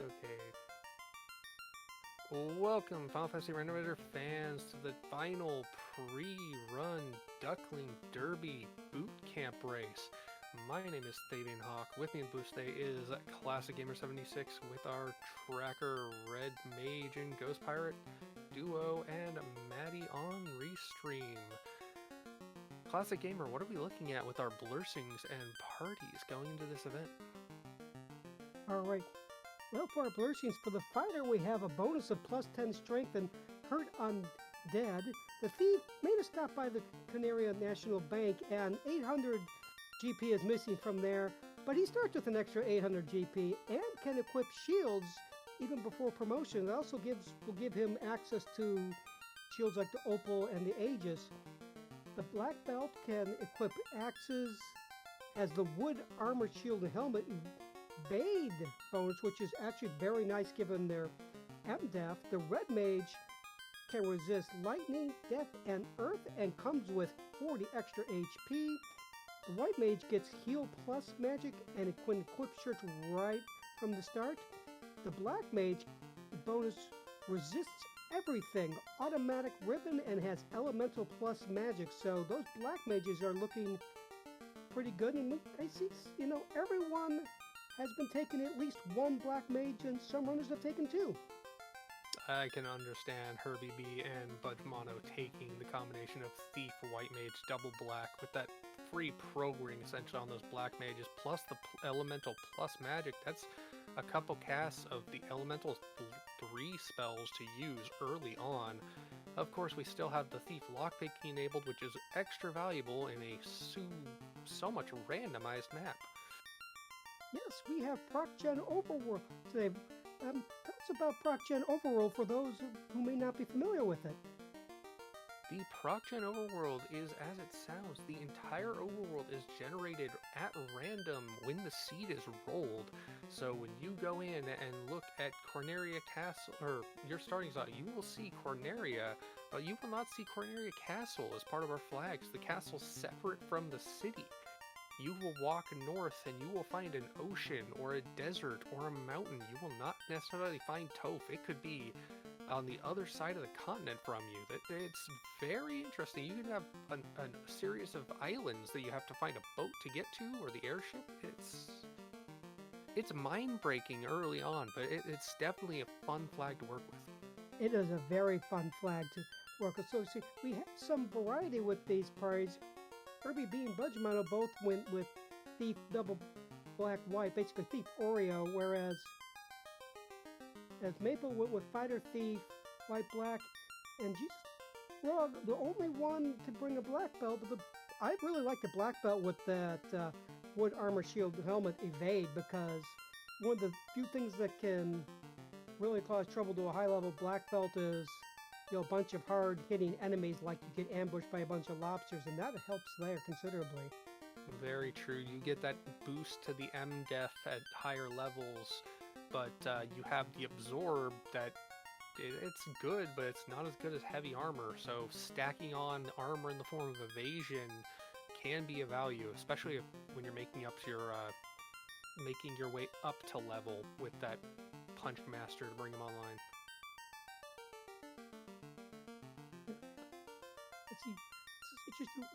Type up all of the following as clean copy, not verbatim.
Okay. Welcome, Final Fantasy Randomizer fans, to the final pre-run Duckling Derby boot camp race. My name is Thavian Hawk. With me in the booth today is Classic Gamer 76 with our tracker Red Mage and Ghost Pirate duo and Maddie on Restream. Classic Gamer, what are we looking at with our blursings and parties going into this event? Alright, well, for our blursings, for the fighter we have a bonus of plus 10 strength and hurt undead. The thief made a stop by the Canaria National Bank and 800 GP is missing from there, but he starts with an extra 800 GP and can equip shields even before promotion. It also will give him access to shields like the Opal and the Aegis. The black belt can equip axes as the wood armor shield and helmet Bade bonus, which is actually very nice given their MDEF. The red mage can resist lightning, death, and earth and comes with 40 extra HP. The white mage gets heal plus magic and can equip shirts right from the start. The black mage bonus resists everything, automatic ribbon, and has elemental plus magic. So those black mages are looking pretty good, and I see, everyone has been taking at least one black mage, and some runners have taken two. I can understand Herbie B and Budge Mono taking the combination of Thief, White Mage, Double Black with that free programming essentially on those black mages, plus the elemental plus magic. That's a couple casts of the elemental 3 spells to use early on. Of course, we still have the Thief lockpicking enabled, which is extra valuable in a so much randomized map. Yes, we have ProcGen Overworld today. Tell us about ProcGen Overworld for those who may not be familiar with it. The ProcGen Overworld is as it sounds. The entire overworld is generated at random when the seed is rolled. So when you go in and look at Corneria Castle, or your starting slot, you will see Corneria, but you will not see Corneria Castle as part of our flags. The castle's separate from the city. You will walk north and you will find an ocean or a desert or a mountain. You will not necessarily find Toph. It could be on the other side of the continent from you. It's very interesting. You can have a series of islands that you have to find a boat to get to, or the airship. It's mind-breaking early on, but it's definitely a fun flag to work with. It is a very fun flag to work with. So see, we have some variety with these parties. Herbie B and Budge Mono both went with Thief Double Black White, basically Thief Oreo, whereas as Maple went with Fighter Thief, White Black, and Jesus Frog, the only one to bring a black belt. But I really like the black belt with that wood armor shield helmet evade, because one of the few things that can really cause trouble to a high level black belt is a bunch of hard-hitting enemies, like you get ambushed by a bunch of lobsters, and that helps there considerably. Very true. You get that boost to the MDEF at higher levels, but you have the Absorb that it's good, but it's not as good as heavy armor, so stacking on armor in the form of evasion can be a value, especially when you're making your way up to level with that Punch Master to bring them online.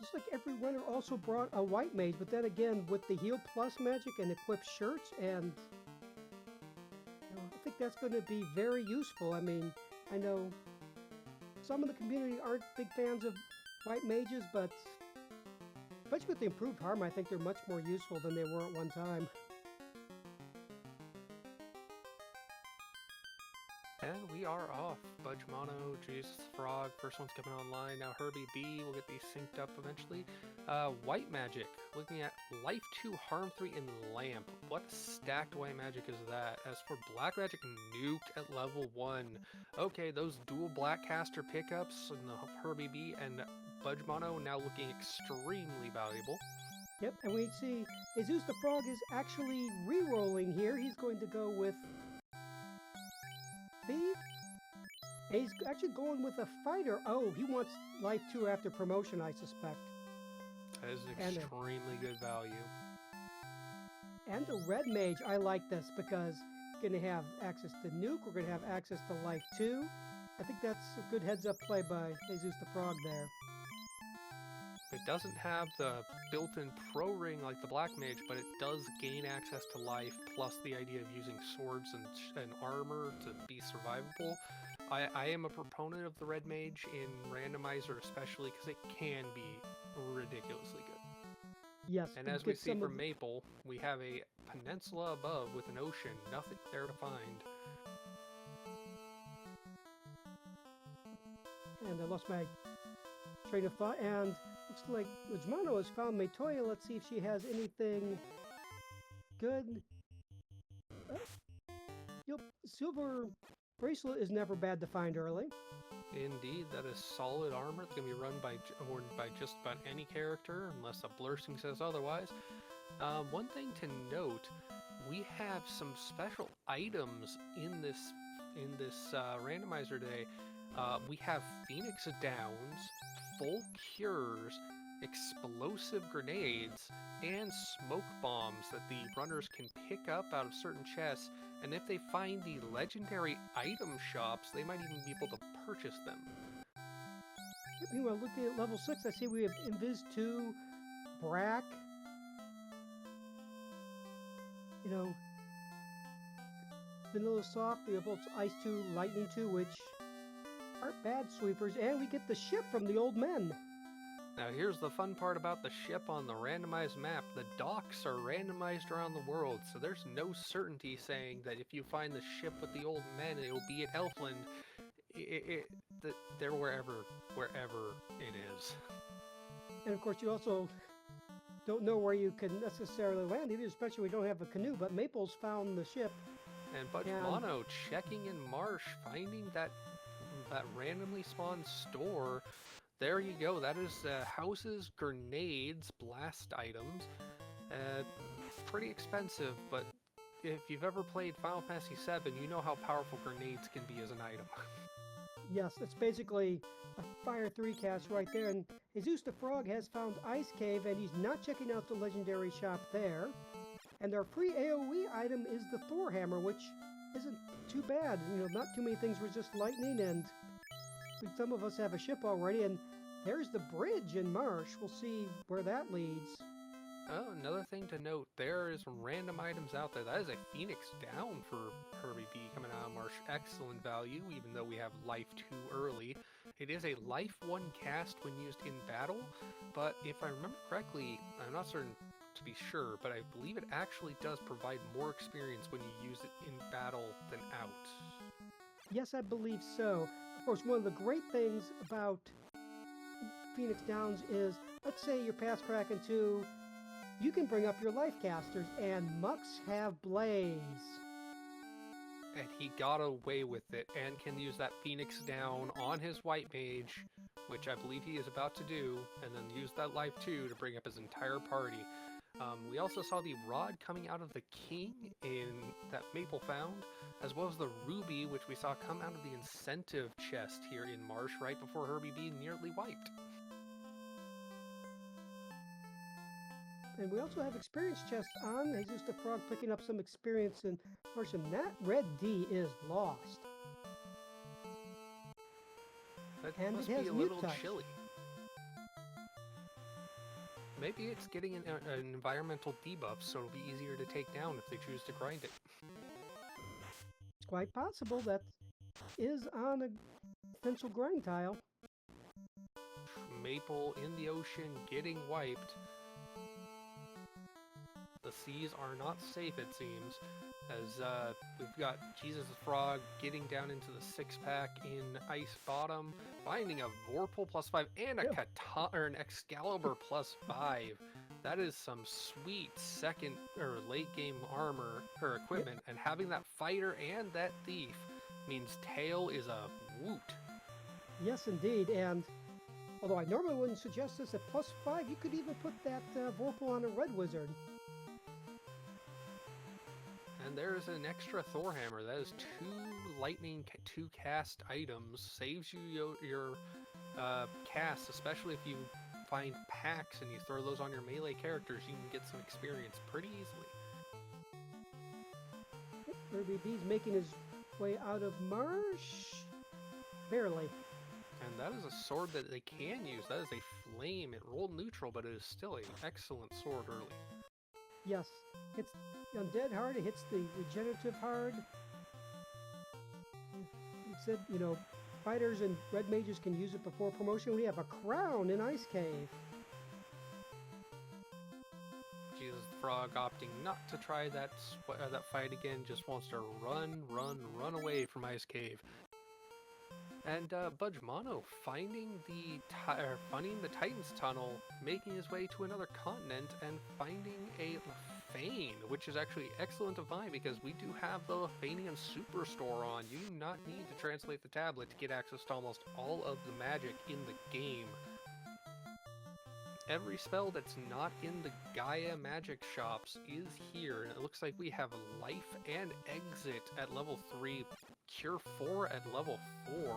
It's like every runner also brought a white mage, but then again with the heal plus magic and equipped shirts, and I think that's going to be very useful. I mean, I know some of the community aren't big fans of white mages, but especially with the improved armor, I think they're much more useful than they were at one time. And we are off. Budge Mono, Jesus Frog, first one's coming online. Now Herbie B will get these synced up eventually. White Magic, looking at Life 2, Harm 3, and Lamp. What stacked white magic is that? As for Black Magic, Nuke at level 1. Okay, those dual Black Caster pickups in the Herbie B and Budge Mono now looking extremely valuable. Yep, and we see Jesus the Frog is actually re-rolling here. He's going to go with Thief. He's actually going with a fighter. Oh, he wants Life 2 after promotion, I suspect. That is extremely good value. And the red mage, I like this because going to have access to Nuke. We're going to have access to Life 2. I think that's a good heads-up play by Jesus the Frog there. It doesn't have the built-in pro ring like the Black Mage, but it does gain access to life, plus the idea of using swords and armor to be survivable. I am a proponent of the Red Mage in Randomizer, especially because it can be ridiculously good. Yes. And as we see from Maple, we have a peninsula above with an ocean, nothing there to find. And I lost my train of thought, and looks like Ujmano has found Metoya. Let's see if she has anything good. Silver bracelet is never bad to find early. Indeed, that is solid armor. It's going to be worn by just about any character, unless a Blursing says otherwise. One thing to note, we have some special items in this randomizer today. We have Phoenix Downs, full cures, explosive grenades, and smoke bombs that the runners can pick up out of certain chests, and if they find the legendary item shops, they might even be able to purchase them. Meanwhile, looking at level 6, I see we have Invis 2, Brack, Vanilla Soft, we have also Ice 2, Lightning 2, which aren't bad sweepers, and we get the ship from the old men. Now here's the fun part about the ship on the randomized map. The docks are randomized around the world, so there's no certainty saying that if you find the ship with the old men, it'll be at Elfland. They're wherever it is. And of course, you also don't know where you can necessarily land either, especially we don't have a canoe, but Maple's found the ship. And Budge Mono checking in Marsh, finding that randomly spawned store. There you go. That is houses, grenades, blast items. Pretty expensive, but if you've ever played Final Fantasy VII, you know how powerful grenades can be as an item. Yes, it's basically a Fire 3 cast right there. And Jesus the Frog has found Ice Cave, and he's not checking out the legendary shop there. And our free AoE item is the Thor Hammer, which isn't too bad. Not too many things resist lightning, and some of us have a ship already, and there's the bridge in Marsh. We'll see where that leads. Oh, another thing to note, there is some random items out there. That is a Phoenix Down for Herbie B coming out of Marsh. Excellent value, even though we have life 2 early. It is a life 1 cast when used in battle, but if I remember correctly, I'm not certain to be sure, but I believe it actually does provide more experience when you use it in battle than out. Yes, I believe so. Of course, one of the great things about Phoenix Downs is, let's say you're past Kraken 2, you can bring up your life casters, and Mux have Blaze. And he got away with it, and can use that Phoenix Down on his White Mage, which I believe he is about to do, and then use that life 2 to bring up his entire party. We also saw the rod coming out of the King in that Maple found, as well as the Ruby, which we saw come out of the incentive chest here in Marsh right before Herbie B nearly wiped. And we also have experience chests on. Jesus the Frog picking up some experience in Marsh, and that Red D is lost. That must be a little chilly. Maybe it's getting an environmental debuff, so it'll be easier to take down if they choose to grind it. It's quite possible that is on a potential grind tile. Maple in the ocean getting wiped. The seas are not safe, it seems, as we've got Jesus the Frog getting down into the 6-pack in Ice Bottom, finding a Vorpal +5 and a Katana or an Excalibur +5. That is some sweet second or late game armor or equipment, and having that fighter and that thief means Tail is a woot. Yes, indeed, and although I normally wouldn't suggest this at +5, you could even put that Vorpal on a Red Wizard. And there's an extra Thor Hammer. That is 2 lightning 2 cast items. Saves you your casts, especially if you find packs and you throw those on your melee characters. You can get some experience pretty easily. Kirby B's making his way out of marsh. Barely. And that is a sword that they can use. That is a flame. It rolled neutral, but it is still an excellent sword early. Yes. Hits undead hard. It hits the regenerative hard. It said, you know, fighters and red mages can use it before promotion. We have a crown in Ice Cave. Jesus the Frog opting not to try that fight again. Just wants to run away from Ice Cave. And Budgemano finding the Titan's Tunnel, making his way to another continent, and finding a Lefane, which is actually excellent to find because we do have the Lefanian Superstore on. You do not need to translate the tablet to get access to almost all of the magic in the game. Every spell that's not in the Gaia magic shops is here, and it looks like we have Life and Exit at level 3, Cure 4 at level 4,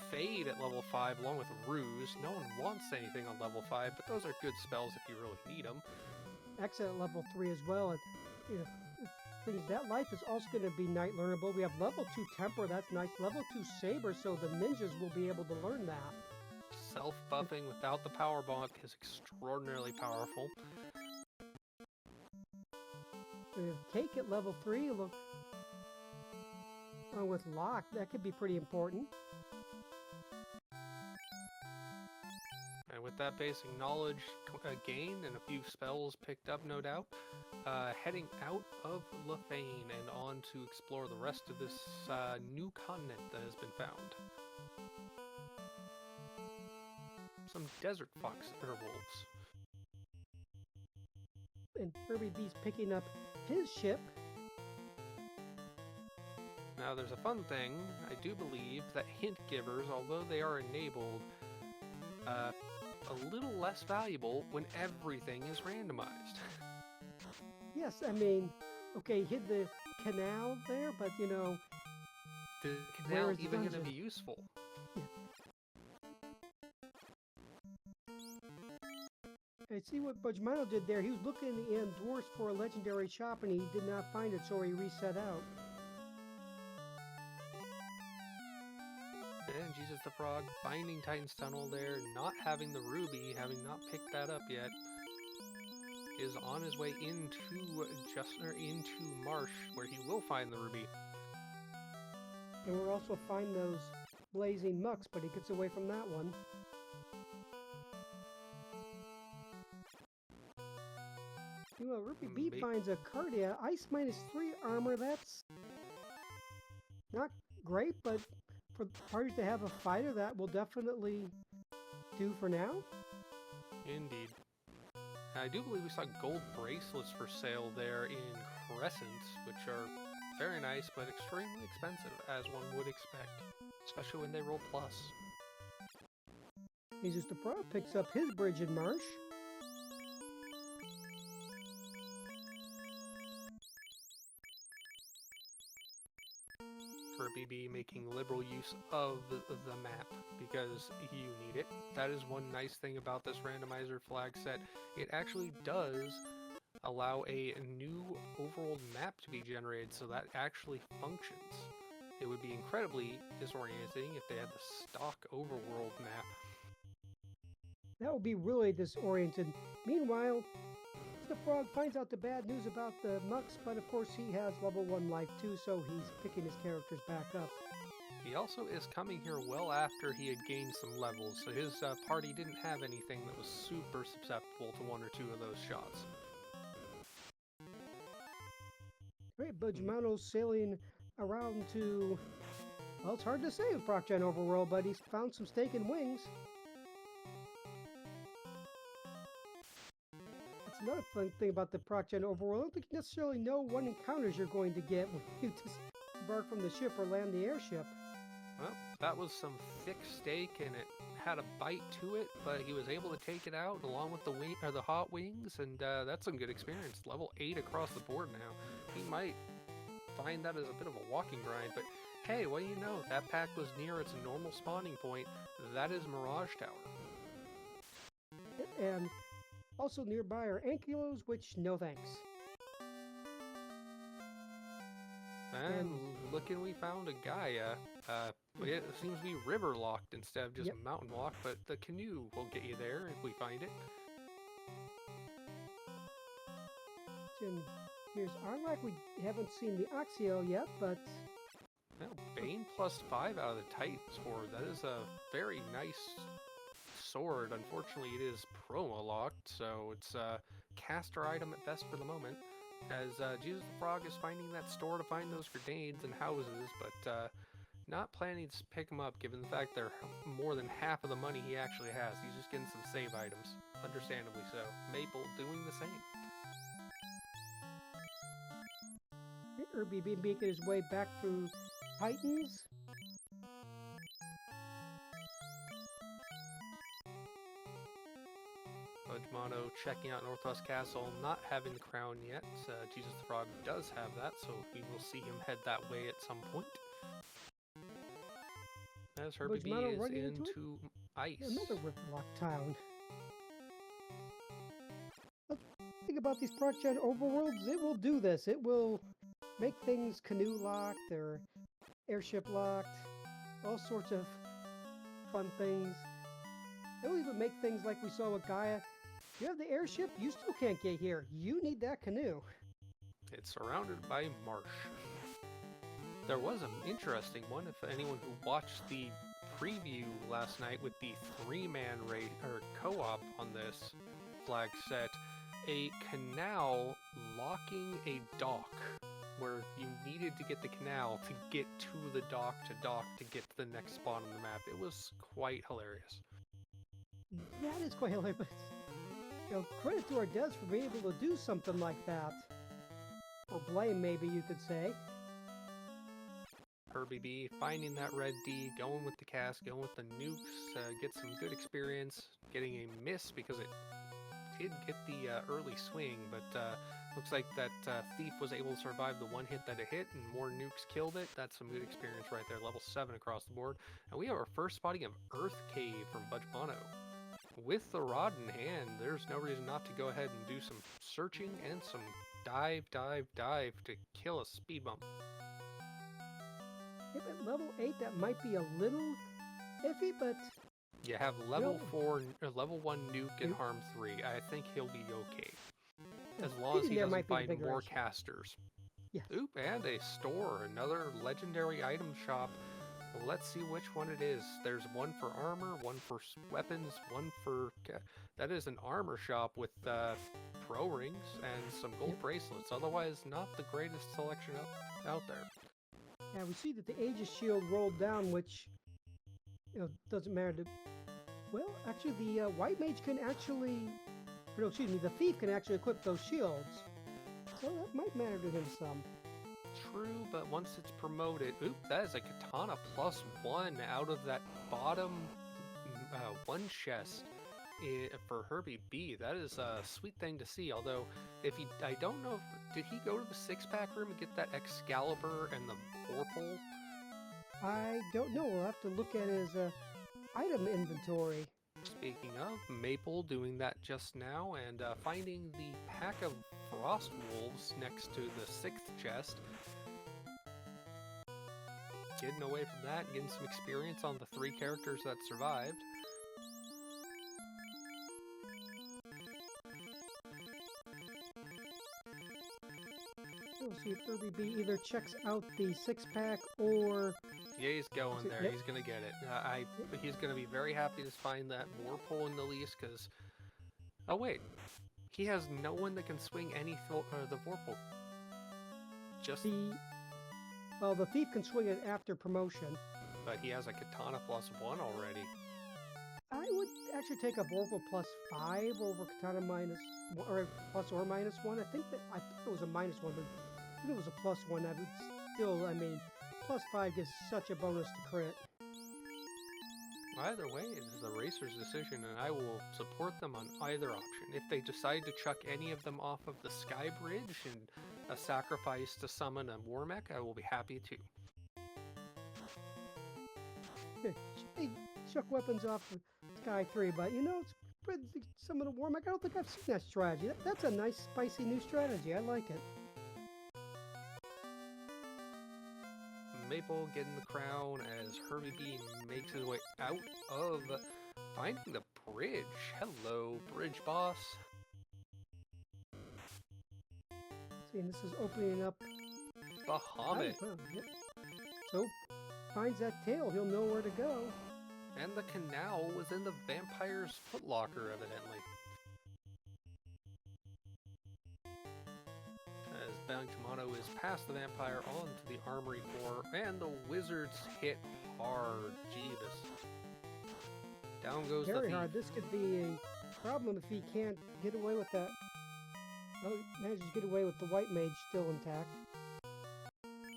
Fade at level 5, along with Ruse. No one wants anything on level 5, but those are good spells if you really need them. Exit at level 3 as well. And, you know, things that life is also going to be night learnable. We have level 2 Temper, that's nice. Level 2 Saber, so the ninjas will be able to learn that. Self-buffing without the power bonk is extraordinarily powerful. We have Cake at level 3. Look, with Lock, that could be pretty important. And with that basic knowledge gained and a few spells picked up, no doubt, heading out of Lefane and on to explore the rest of this new continent that has been found. Some desert fox wolves. And Kirby B's picking up his ship. Now there's a fun thing. I do believe that hint givers, although they are enabled, a little less valuable when everything is randomized. Yes, I mean, okay, hit the canal there, but you know... The canal even going to be useful? Yeah. I see what Budgemano did there. He was looking in Dwarfs for a legendary shop and he did not find it, so he reset out. And Jesus the Frog finding Titan's Tunnel there, not having the ruby, having not picked that up yet, is on his way into Marsh, where he will find the ruby. And we'll also find those blazing mucks, but he gets away from that one. You know, Ruby B finds a Cardia, Ice -3 armor. That's not great, but for parties to have a fighter, that will definitely do for now. Indeed. I do believe we saw gold bracelets for sale there in Crescent, which are very nice, but extremely expensive, as one would expect, especially when they roll plus. Jesus the Pro picks up his bridge in Marsh. Kirby B making liberal use of the map because you need it. That is one nice thing about this randomizer flag set. It actually does allow a new overworld map to be generated, so that actually functions. It would be incredibly disorienting if they had the stock overworld map. That would be really disoriented. Meanwhile, the Frog finds out the bad news about the Mux, but of course he has level 1 life too, so he's picking his characters back up. He also is coming here well after he had gained some levels, so his party didn't have anything that was super susceptible to 1 or 2 of those shots. Great, Budgemano's sailing around to... Well, it's hard to say with ProcGen Overworld, but he's found some steak and wings. That's another fun thing about the ProcGen Overworld. I don't think you necessarily know what encounters you're going to get when you disembark from the ship or land the airship. Well, that was some thick steak, and it had a bite to it, but he was able to take it out along with the hot wings, and that's some good experience. Level 8 across the board now. He might find that as a bit of a walking grind, but hey, what do you know? That pack was near its normal spawning point. That is Mirage Tower. And also nearby are Ankylos, which no thanks. And looking, we found a Gaia. It seems to be river locked instead of just mountain locked, but the canoe will get you there if we find it. And here's Arlac. We haven't seen the Oxio yet, but... Well, Bane +5 out of the Titan sword. That is a very nice sword. Unfortunately, it is promo locked, so it's a caster item at best for the moment. As Jesus the Frog is finding that store to find those grenades and houses, but not planning to pick them up given the fact they're more than half of the money he actually has. He's just getting some save items, understandably so. Maple doing the same. Herbie making his way back through Titans. Budgemano checking out Northwest Castle, not having the crown yet. Jesus the Frog does have that, so we will see him head that way at some point. As Herbie B is into ice. Another Riverlock town. The thing about these ProcGen overworlds, it will do this. It will make things canoe locked or airship locked, all sorts of fun things. It'll even make things like we saw with Gaia. You have the airship, you still can't get here. You need that canoe. It's surrounded by marsh. There was an interesting one, if anyone who watched the preview last night with the 3-man raid or co-op on this flag set, a canal locking a dock where you needed to get the canal to get to the dock to get to the next spot on the map. It was quite hilarious. That is quite hilarious, but credit to our devs for being able to do something like that. Or blame, maybe you could say. Herbie B finding that red D, going with the cast, going with the nukes, get some good experience, getting a miss because it did get the early swing, but looks like that Thief was able to survive the one hit that it hit, and more nukes killed it. That's some good experience right there, level 7 across the board. And we have our first spotting of Earth Cave from Budgemano. With the rod in hand, there's no reason not to go ahead and do some searching and some dive to kill a speed bump. If at level 8, that might be a little iffy, but... You have level 4, level 1 nuke and harm 3. I think he'll be okay. As long as he doesn't find more casters. Yes. Oop, and a store, another legendary item shop. Let's see which one it is. There's one for armor, one for weapons, one for... That is an armor shop with pro rings and some gold bracelets. Otherwise, not the greatest selection out there. Yeah, we see that the Aegis shield rolled down, which doesn't matter to... Well, actually, the White Mage can actually... No, excuse me, the Thief can actually equip those shields. So that might matter to him some. True, but once it's promoted... Oop, that is a Katana +1 out of that bottom one chest for Herbie B. That is a sweet thing to see, although if he... I don't know if... Did he go to the 6-pack room and get that Excalibur and the Vorpal? I don't know. We'll have to look at his item inventory. Speaking of, Maple doing that just now, and finding the pack of Frost Wolves next to the 6th chest. Getting away from that, getting some experience on the 3 characters that survived. We'll see if Herbie B either checks out the 6-pack or... Yeah, he's going there. He's going to get it. He's going to be very happy to find that Vorpal in the least, because... Oh, wait. He has no one that can swing any the Vorpal. Just... Well, the Thief can swing it after promotion. But he has a Katana +1 already. I would actually take a Vorpal +5 over Katana -1, or +1. I think it was a -1, but if it was a +1, I would still, I mean, +5 gives such a bonus to crit. Either way, it is the racer's decision, and I will support them on either option. If they decide to chuck any of them off of the Sky Bridge and a sacrifice to summon a War Mech, I will be happy too. They chuck weapons off of Sky 3, but some of the War Mech, I don't think I've seen that strategy. That's a nice, spicy new strategy. I like it. Maple getting the crown as Herbie B makes his way out of finding the bridge. Hello, bridge boss. See, and this is opening up. Bahamut. Oh, yep. So, finds that tail, he'll know where to go. And the canal was in the vampire's footlocker, evidently. As Bangtamano is past the vampire onto the armory floor, and the wizards hit hard. Jeebus. Down goes the Very thief. hard. This could be a problem if he can't get away with that. Oh, he manages to get away with the white mage still intact.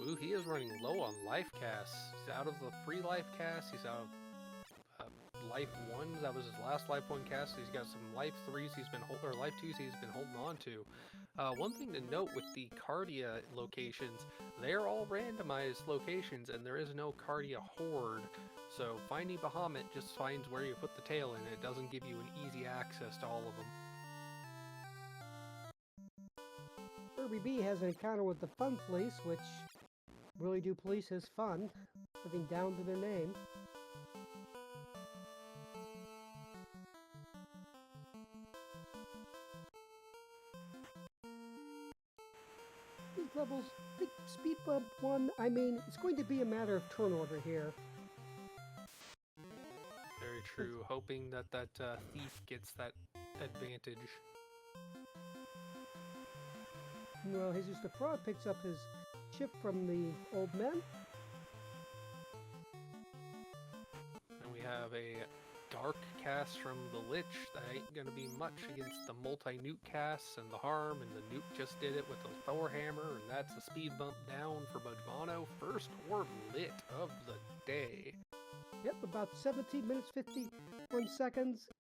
Ooh, he is running low on life casts. He's out of the free life cast. He's out of life 1s. That was his last life 1 cast. He's got some life 3s he's been or life 2s he's been holding on to. One thing to note with the Cardia locations, they're all randomized locations and there is no Cardia horde. So finding Bahamut just finds where you put the tail in. It doesn't give you an easy access to all of them. Herbie B has an encounter with the Fun Police, which really do police his fun, living down to their name. These levels, I think speed bump 1, I mean, it's going to be a matter of turn order here. Very true. Hoping that that thief gets that advantage. Well, Jesus the Frog picks up his chip from the old men. And we have a dark cast from the Lich. That ain't gonna be much against the multi-nuke casts and the harm, and the nuke just did it with the Thor hammer, and that's a speed bump down for Budmano. First orb lit of the day. Yep, about 17 minutes, 51 seconds.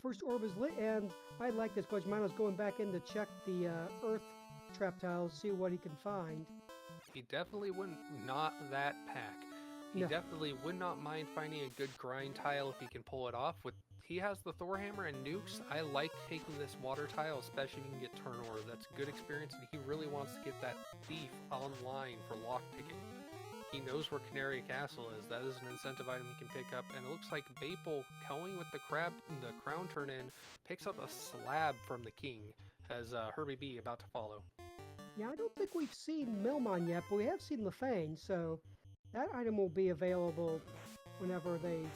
First orb is lit, and I like this. Budmano's going back in to check the earth trap tiles, see what he can find. He definitely wouldn't not that pack. He No. definitely would not mind finding a good grind tile if he can pull it off. He has the Thor hammer and nukes. I like taking this water tile, especially if you can get turn order. That's a good experience, and he really wants to get that thief online for lockpicking. He knows where Canary Castle is. That is an incentive item he can pick up, and it looks like Maple, going with the crown turn in, picks up a slab from the king, as Herbie B about to follow. Yeah, I don't think we've seen Melmon yet, but we have seen Lefane, so that item will be available whenever they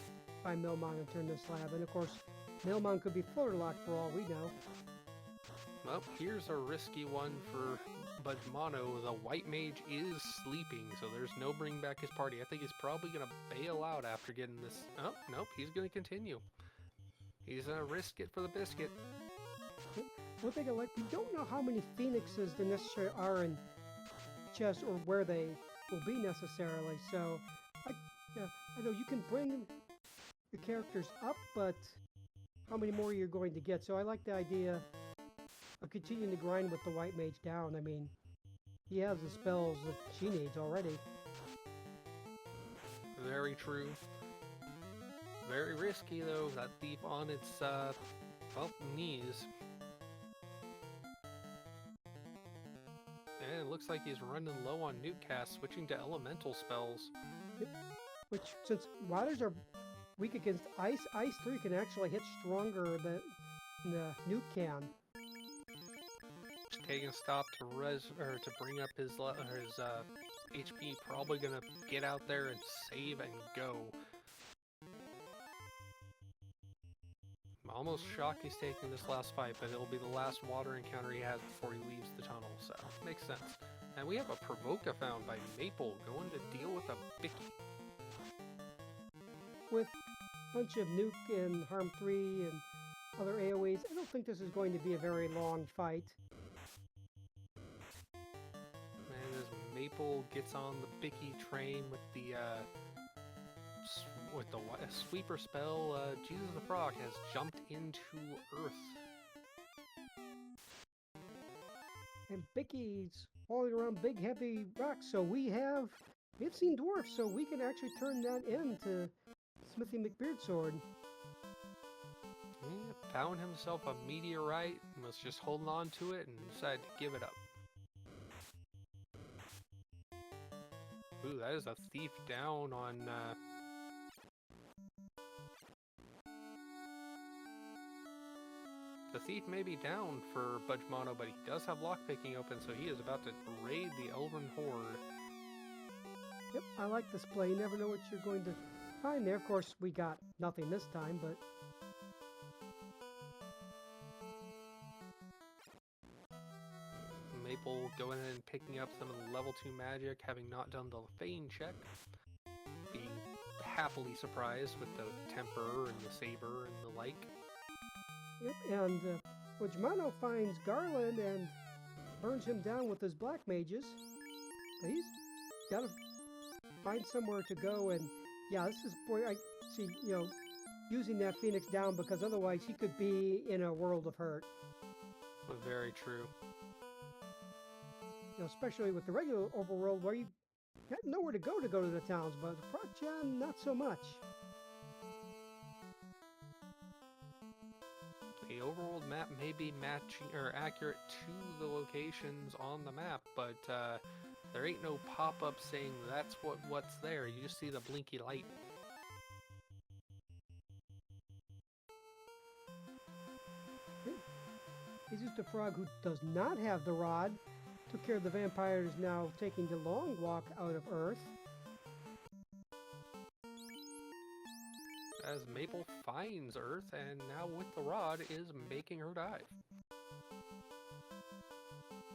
find Melmon and turn the slab. And of course, Melmon could be floater locked for all we know. Well, here's a risky one for Budmano. The white mage is sleeping, so there's no bringing back his party. I think he's probably going to bail out after getting this. Oh, nope, he's going to continue. He's going to risk it for the biscuit. One thing I like, we don't know how many phoenixes there necessarily are in chests or where they will be necessarily, so I know you can bring the characters up, but how many more you're going to get. So I like the idea of continuing to grind with the white mage down. I mean, he has the spells that she needs already. Very true. Very risky though, that thief on its knees. And it looks like he's running low on nuke cast, switching to elemental spells. Yep. Which, since waters are weak against ice, Ice 3 can actually hit stronger than the nuke can. Taking a stop to to bring up his HP. Probably gonna get out there and save and go. I'm almost shocked he's taking this last fight, but it'll be the last water encounter he has before he leaves the tunnel, so makes sense. And we have a Provoca found by Maple going to deal with a Bicky. With a bunch of nuke and harm 3 and other AoEs, I don't think this is going to be a very long fight. And as Maple gets on the Bicky train with the sweeper spell, Jesus the Frog has jumped into Earth. And Bicky's falling around big heavy rocks, so we've seen dwarfs, so we can actually turn that into Smithy McBeard sword. Yeah, found himself a meteorite and was just holding on to it and decided to give it up. Ooh, that is a thief down on... The thief may be down for Budgemano, but he does have lockpicking open, so he is about to raid the Elven Horde. Yep, I like this play. You never know what you're going to find there. Of course, we got nothing this time, but... Maple going in and picking up some of the level 2 magic, having not done the Feign check. Being happily surprised with the Temper and the Saber and the like. Yep, and Budgemano finds Garland and burns him down with his black mages. But he's got to find somewhere to go, and yeah, this is, boy, I see, using that Phoenix down, because otherwise he could be in a world of hurt. Very true. Especially with the regular overworld where you got nowhere to go to the towns, but the Proc-Gen, not so much. The overworld map may be matching or accurate to the locations on the map, but there ain't no pop-up saying that's what's there. You just see the blinky light. He's just a frog who does not have the rod. Took care of the vampires, now taking the long walk out of Earth. As Maple finds Earth, and now with the rod is making her dive.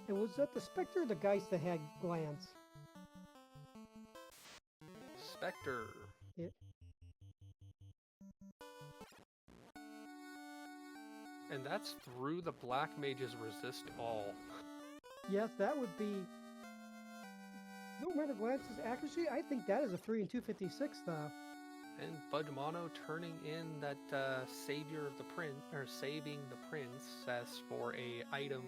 And was that the Spectre or the Geist that had glands? Spectre. Yeah. And that's through the Black Mage's Resist All. Yes, that would be... No matter Glance's accuracy, I think that is a 3 and 256 though. And Budgemano turning in that savior of the prince, or saving the princess for a item.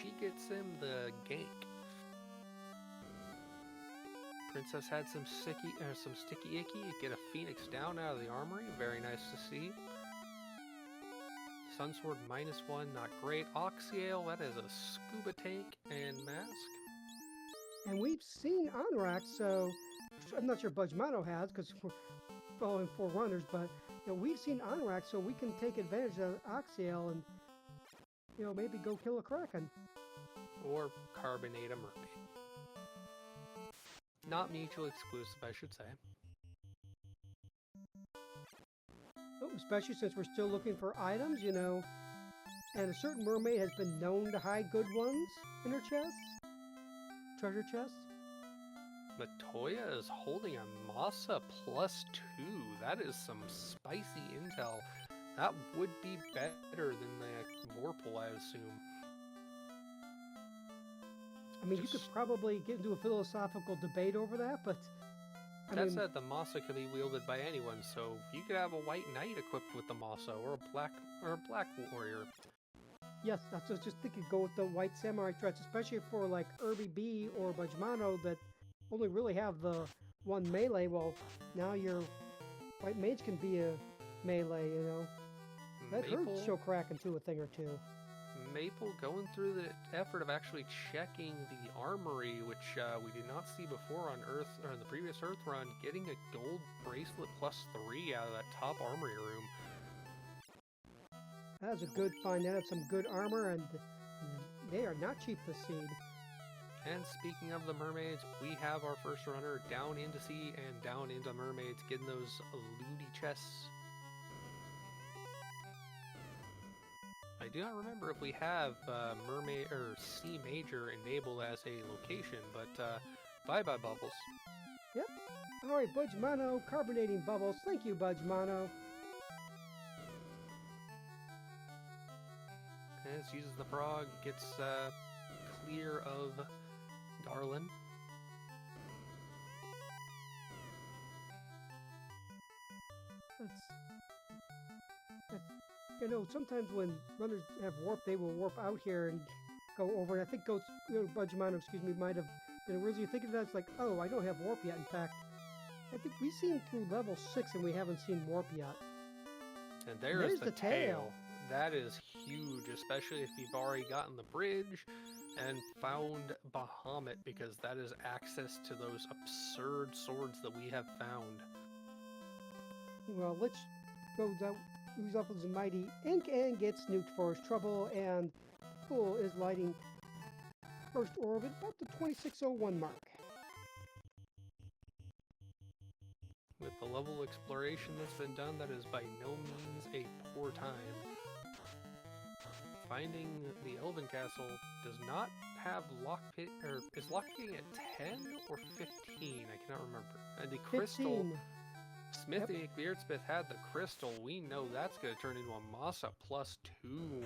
She gets him the gank. Princess had some sticky icky. Get a Phoenix down out of the armory. Very nice to see. Sunsword -1, not great. Oxiale, that is a scuba tank and mask. And we've seen Onrax, so I'm not sure Budgemano has because we're following 4 runners, but we've seen Onrax, so we can take advantage of Oxiale and maybe go kill a Kraken. Or carbonate a mermaid. Not mutually exclusive, I should say. Especially since we're still looking for items, and a certain mermaid has been known to hide good ones in her chests, treasure chests. Matoya is holding a Masa +2. That is some spicy intel. That would be better than the Vorpal, I assume. I mean, you could probably get into a philosophical debate over that, but... That said, the Masa could be wielded by anyone, so you could have a white knight equipped with the Masa, or a black warrior. Yes, that's what I was just thinking. Go with the white samurai threats, especially for like Irby B or Budgemano that only really have the one melee. Well, now your white mage can be a melee, That hurt show Kraken to a thing or two. Maple going through the effort of actually checking the armory, which we did not see before on Earth, or in the previous Earth run, getting a gold bracelet +3 out of that top armory room. That was a good find. That had some good armor, and they are not cheap to seed. And speaking of the mermaids, we have our first runner down into sea and down into mermaids, getting those loony chests. I do not remember if we have mermaid or sea major enabled as a location, but bye Bubbles. Yep. All right, Budgemano, carbonating bubbles. Thank you, Budgemano. And uses the frog, gets clear of Garland. Sometimes when runners have warp, they will warp out here and go over. And I think Budgemano, might have been originally thinking that's like, oh, I don't have warp yet. In fact, I think we've seen through level 6 and we haven't seen warp yet. And there's the tail. That is huge, especially if you've already gotten the bridge. and found Bahamut because that is access to those absurd swords that we have found. Well, let's go down. Who's up with the mighty ink and gets nuked for his trouble, and Pool is lighting first orbit about the 2601 mark. With the level of exploration that's been done, that is by no means a poor time. Finding the Elven Castle does not have lockpick, or is lockpicking at 10 or 15? I cannot remember. And the crystal, 15. Smithy Beardsmith had the crystal. We know that's going to turn into a Masa +2.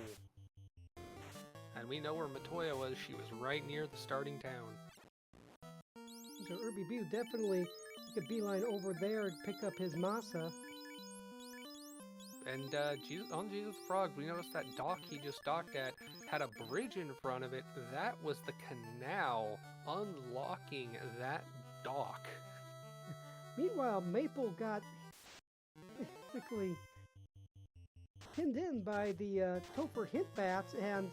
And we know where Matoya was. She was right near the starting town. So Irby B definitely took a beeline over there and pick up his Masa. And on Jesus the Frog, we noticed that dock he just docked at had a bridge in front of it. That was the canal unlocking that dock. Meanwhile, Maple got basically pinned in by the Topher hit bats and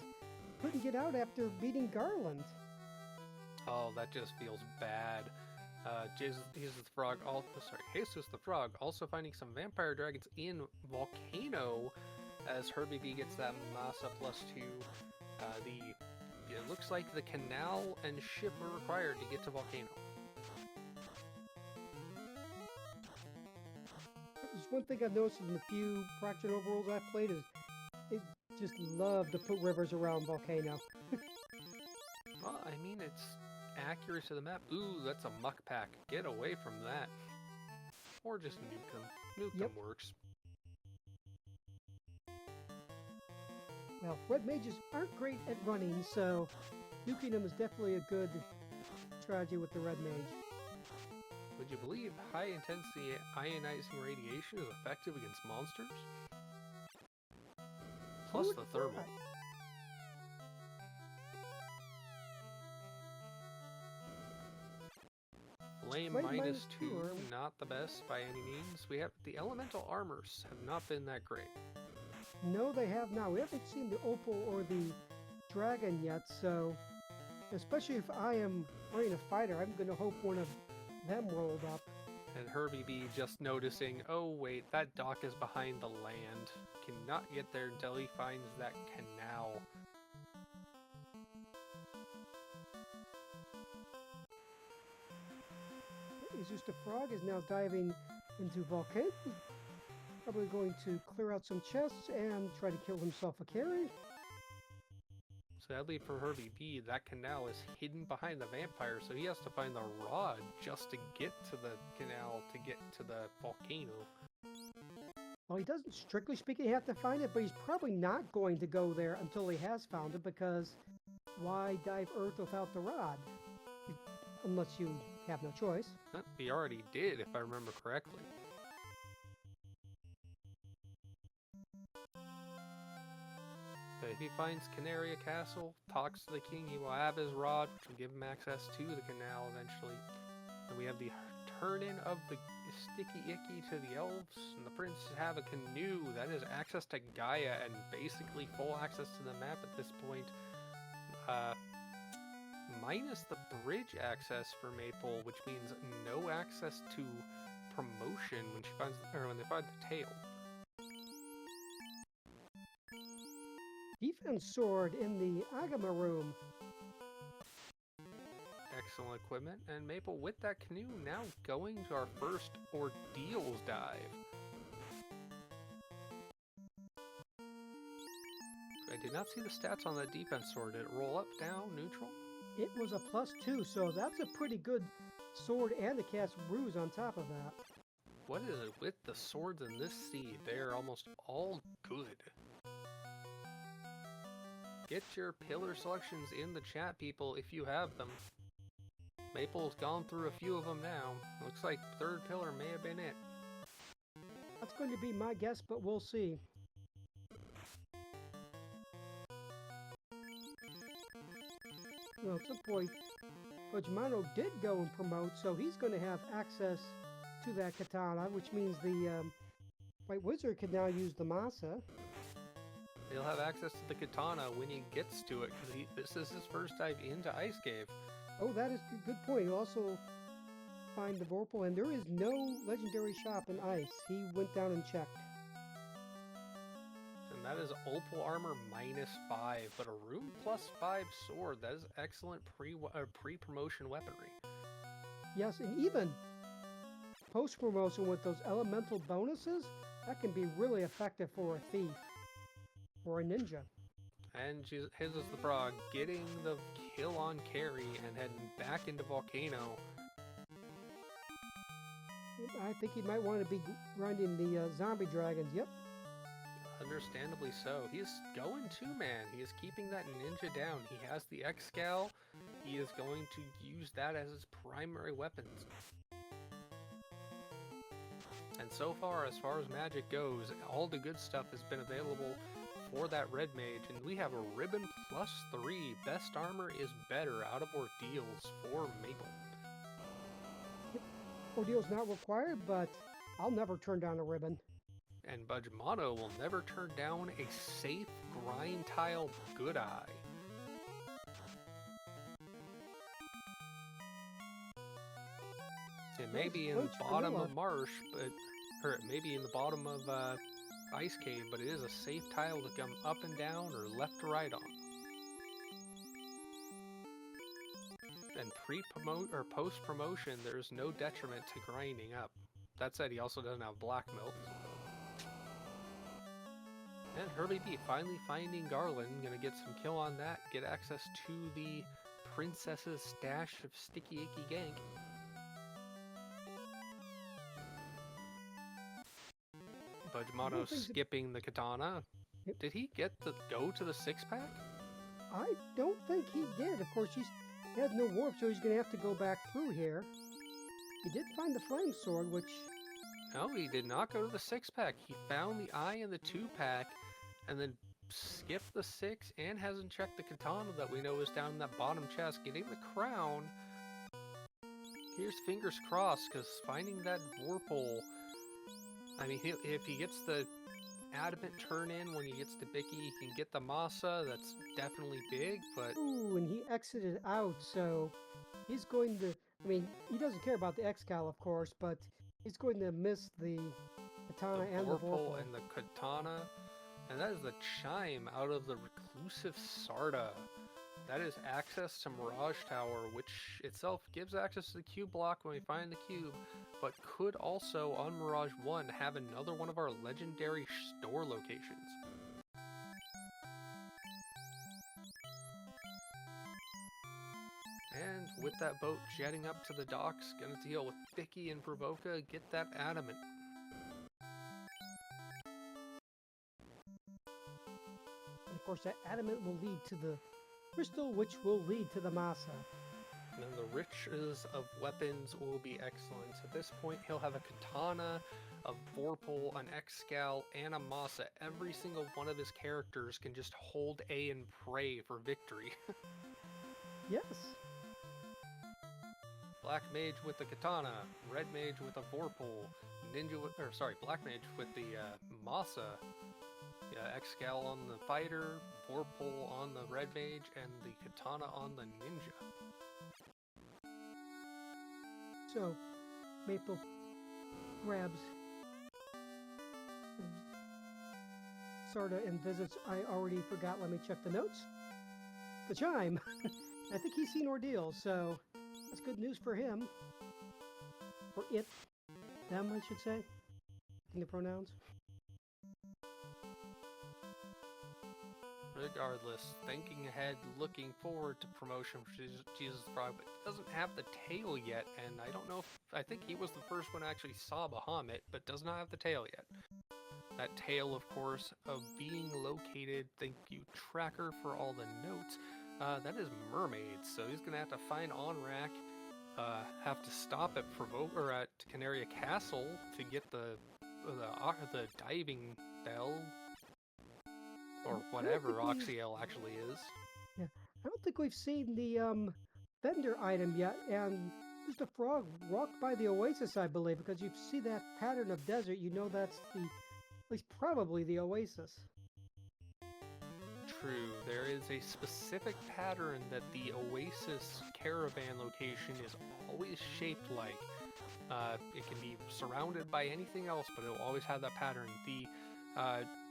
couldn't get out after beating Garland. Oh, that just feels bad. Jesus the Frog, Jesus the Frog also finding some vampire dragons in Volcano as Herbie B gets that Masa +2. It looks like the canal and ship are required to get to Volcano. There's one thing I've noticed in the few Fraction Overworlds I've played is they just love to put rivers around Volcano. Well, I mean, it's accuracy of the map. Ooh, that's a muck pack. Get away from that. Or just nuke them. Nuke them works. Well, red mages aren't great at running, so nuking them is definitely a good strategy with the red mage. Would you believe high-intensity ionizing radiation is effective against monsters? Plus the thermal. Flame -2, not the best by any means. We have the elemental armors have not been that great. No, they have not. We haven't seen the opal or the dragon yet, so especially if I am running a fighter, I'm going to hope one of them rolled up. And Herbie B just noticing, oh wait, that dock is behind the land. Cannot get there until he finds that canal. Jesus the Frog is now diving into Volcano. Probably going to clear out some chests and try to kill himself a carry. Sadly for Herbie B, that canal is hidden behind the vampire, so he has to find the rod just to get to the canal to get to the volcano. Well, he doesn't, strictly speaking, have to find it, but he's probably not going to go there until he has found it, because why dive Earth without the rod? Unless you have no choice. He already did, if I remember correctly. But if he finds Canaria Castle, talks to the king, he will have his rod, which will give him access to the canal eventually. And we have the turn-in of the Sticky Icky to the elves, and the princes have a canoe. That is access to Gaia, and basically full access to the map at this point. Minus the bridge access for Maple, which means no access to promotion when she finds, or when they find the tail. Defense sword in the Agama room. Excellent equipment, and Maple with that canoe now going to our first Ordeals dive. I did not see the stats on that defense sword. Did it roll up, down, neutral? It was a +2, so that's a pretty good sword and the cast bruise on top of that. What is it with the swords in this seed? They're almost all good. Get your pillar selections in the chat, people, if you have them. Maple's gone through a few of them now. Looks like third pillar may have been it. That's going to be my guess, but we'll see. Well, at some point, Ojimano did go and promote, so he's going to have access to that katana, which means the White Wizard can now use the Masa. he'll have access to the katana when he gets to it, because this is his first dive into Ice Cave. Oh, that is a good point. You also find the Vorpal, and there is no legendary shop in Ice. He went down and checked. And that is Opal Armor -5, but a Rune +5 sword. That is excellent pre-promotion weaponry. Yes, and even post-promotion with those elemental bonuses, that can be really effective for a thief or a ninja. And his is the frog, getting the kill on Carrie and heading back into Volcano. I think he might want to be grinding the zombie dragons. Yep. Understandably so. He's going two-man. He is keeping that ninja down. He has the X-Scal. He is going to use that as his primary weapons. And so far as magic goes, all the good stuff has been available for that red mage, and we have a ribbon +3. Best armor is better out of ordeals for Maple. Ordeal's not required, but I'll never turn down a ribbon. And Budgemano will never turn down a safe grind tile good eye. It may be in the bottom of Marsh, or it may be in the bottom of Ice Cave, but it is a safe tile to come up and down or left to right on. And post-promotion, there's no detriment to grinding up. That said, he also doesn't have black milk. And Herbie B finally finding Garland, gonna get some kill on that, get access to the princess's stash of sticky icky gank. Budgemano skipping the katana. Yep. Did he get to go to the 6-pack? I don't think he did. Of course, he has no warp, so he's going to have to go back through here. He did find the flame sword, which... No, he did not go to the 6-pack. He found the eye in the 2-pack, and then skipped the 6, and hasn't checked the katana that we know is down in that bottom chest. Getting the crown. Here's fingers crossed, because finding that Vorpal... I mean, if he gets the adamant turn in when he gets to Bicky, he can get the Masa. That's definitely big, but... Ooh, and he exited out, so he's going to... I mean, he doesn't care about the X-Cal, of course, but he's going to miss the katana and the Vorpal. And the katana. And that is the chime out of the reclusive Sarda. That is access to Mirage Tower, which itself gives access to the cube block when we find the cube, but could also, on Mirage 1, have another one of our legendary store locations. And with that boat jetting up to the docks, gonna deal with Bicky and Provoca, get that adamant. And of course, that adamant will lead to the crystal, which will lead to the Masa. And then the riches of weapons will be excellent. At this point, he'll have a katana, a Vorpal, an X-Scal, and a Masa. Every single one of his characters can just hold A and pray for victory. Yes. Black Mage with the katana, Red Mage with a Vorpal, Black Mage with the Masa, X-Scal on the fighter, Vorpal on the Red Mage, and the katana on the ninja. So, Maple grabs Sarda and visits. I already forgot. Let me check the notes. The chime. I think he's seen Ordeal, so that's good news for him. For it. Them, I should say. In the pronouns. Regardless, thinking ahead, looking forward to promotion for Jesus the Frog, but doesn't have the tail yet, and I don't know if... I think he was the first one who actually saw Bahamut, but does not have the tail yet. That tail, of course, of being located, thank you, Tracker, for all the notes. That is Mermaids, so he's gonna have to find Onrak, have to stop at at Canaria Castle to get the diving bell, or whatever Oxyel actually is. Yeah, I don't think we've seen the vendor item yet, and Mr. Frog walked by the oasis, I believe, because you see that pattern of desert, you know that's the, at least probably the oasis. true. There is a specific pattern that the Oasis caravan location is always shaped like. It can be surrounded by anything else, but it will always have that pattern. The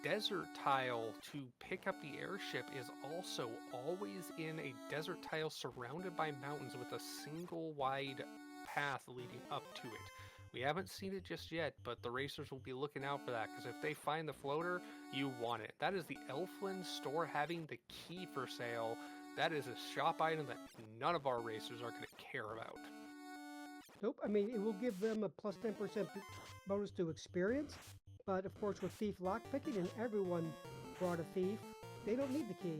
desert tile to pick up the airship is also always in a desert tile surrounded by mountains with a single wide path leading up to it. We haven't seen it just yet, but the racers will be looking out for that, because if they find the floater, you want it. That is the Elfland store having the key for sale. That is a shop item that none of our racers are going to care about. Nope, I mean, it will give them a plus 10% bonus to experience, but of course with Thief lockpicking and everyone brought a thief, they don't need the key.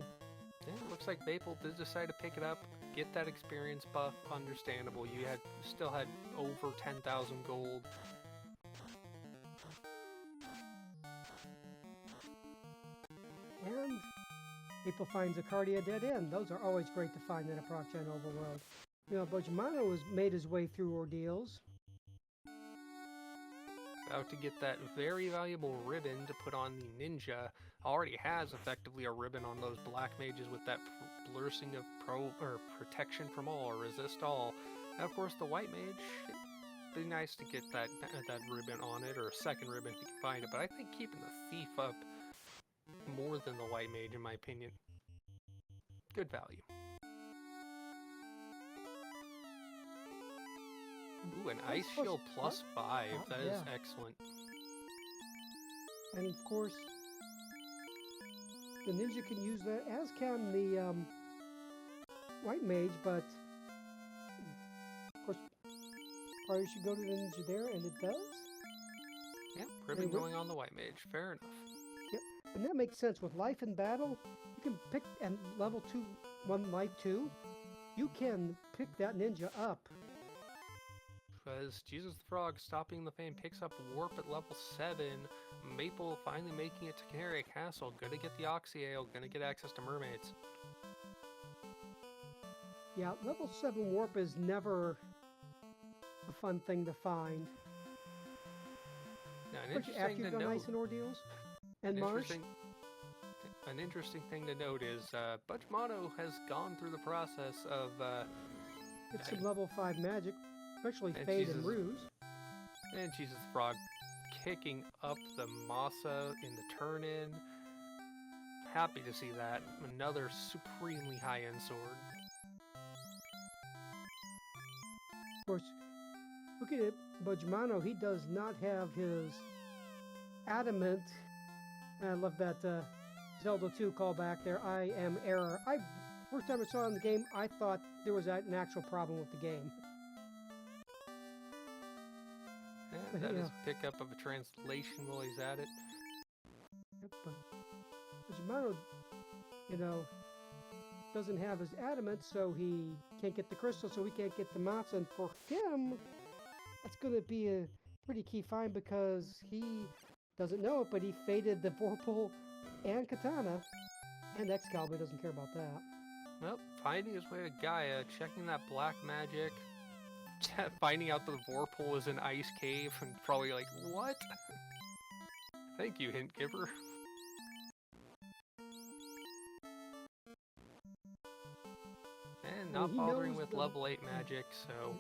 Yeah, it looks like Maple did decide to pick it up, get that experience buff, understandable. You still had over 10,000 gold. And Maple finds a Cardia dead end. Those are always great to find in a ProcGen overworld. You know, Bojimano has made his way through ordeals. About to get that very valuable ribbon to put on the ninja. Already has effectively a ribbon on those black mages with that blurring of protection from all, or resist all. And of course the white mage, it'd be nice to get that ribbon on it, or a second ribbon if you can find it, but I think keeping the thief up more than the white mage in my opinion. Good value. Ooh, an ice shield plus 5. That is excellent. And of course, the ninja can use that, as can the white mage, but of course, probably should go to the ninja there, and it does. Yep, ribbon going on the white mage. Fair enough. Yep, and that makes sense. With life in battle, you can pick, and level 2, 1 life 2, you can pick that ninja up. As Jesus the Frog stopping the fame picks up Warp at level 7, Maple finally making it to Canary Castle, gonna get the Oxy Ale, gonna get access to mermaids. Yeah, level 7 Warp is never a fun thing to find. Now, after you've done Ice and Ordeals and Marsh. An interesting thing to note is Bujimano has gone through the process of get some level 5 magic, especially Fade and Ruse. And Jesus the Frog kicking up the Masa in the turn-in. Happy to see that. Another supremely high-end sword. Of course, looking at Bujimano, he does not have his adamant. I love that Zelda 2 callback there. I am error. First time I saw it in the game, I thought there was an actual problem with the game. Yeah, that is a pickup of a translation while he's at it. Yep, but Bujimano, you know, doesn't have his adamant, so he can't get the crystal, so he can't get the matzo. And for him, that's going to be a pretty key find, because he doesn't know it, but he faded the Vorpal and Katana, and Excalibur doesn't care about that. Well, finding his way to Gaia, checking that black magic, finding out the Vorpal is an ice cave, and probably like, what? Thank you, hint giver. And not bothering with level 8 magic, so...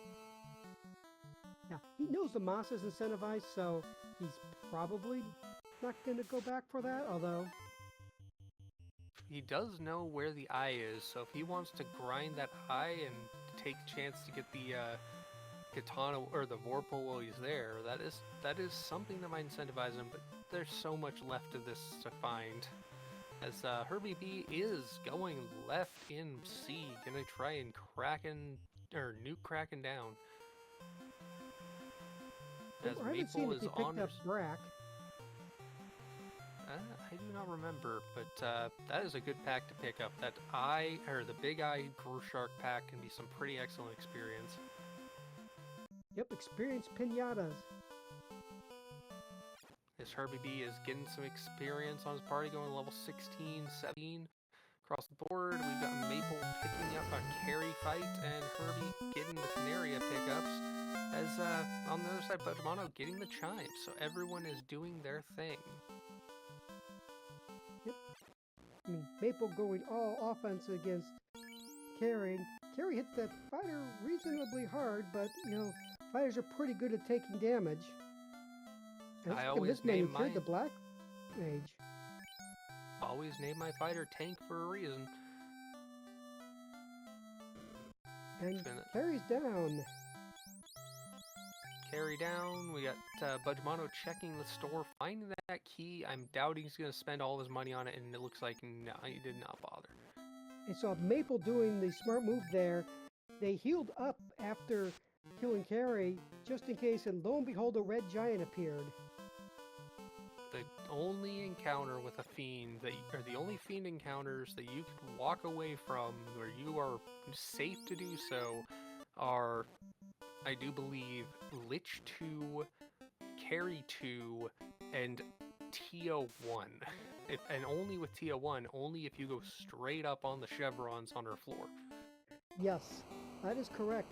Yeah, he knows the Moss is incentivized, so he's probably not going to go back for that, although... He does know where the eye is, so if he wants to grind that eye and take a chance to get the Katana or the Vorpal while he's there, that is something that might incentivize him, but there's so much left of this to find. As Herbie B is going left in C, gonna try and nuke Kraken down. As Maple is on Brack. I do not remember, but that is a good pack to pick up. That the Big Eye Grorshark pack can be some pretty excellent experience. Yep, experience pinatas. This Herbie B is getting some experience on his party, going level 16, 17. Across the board, we've got Maple picking up a carry fight, and Herbie getting the Canaria pickups. As on the other side, Bujimano getting the chimes, so everyone is doing their thing. Yep. I mean, Maple going all offense against Carrie. Carrie hits that fighter reasonably hard, but, you know, fighters are pretty good at taking damage. And I looks like always this man who name killed my the Black Mage. fighter Tank for a reason. And Carrie's down. Carry down. We got Budgemano checking the store, finding that key. I'm doubting he's going to spend all his money on it, and it looks like no, he did not bother. And so Maple doing the smart move there. They healed up after killing Carrie, just in case, and lo and behold, a red giant appeared. The only encounter with a fiend, or the only fiend encounters that you can walk away from, where you are safe to do so, are, I do believe, Lich 2, Carry 2, and Tia 1. And only with Tia 1, only if you go straight up on the chevrons on her floor. Yes, that is correct.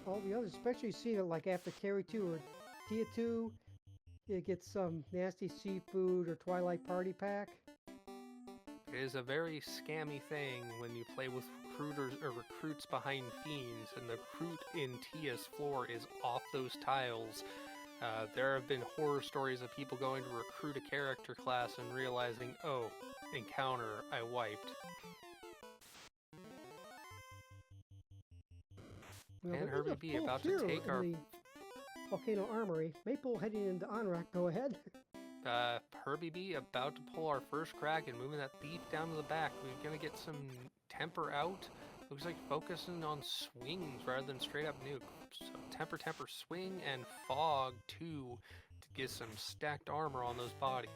All the others, especially you see that like after Carry 2 or Tia 2, you get some nasty seafood or Twilight Party Pack. It is a very scammy thing when you play with recruiters or recruits behind fiends, and the recruit in Tia's floor is off those tiles. There have been horror stories of people going to recruit a character class and realizing, oh, encounter, I wiped. Well, And there is a Herbie B full about queue to take in our... the Volcano Armory. Maple heading into Onrak, go ahead. Herbie B about to pull our first crack and moving that thief down to the back. We're going to get some temper out. Looks like focusing on swings rather than straight up nuke. So temper, swing, and fog too to get some stacked armor on those bodies.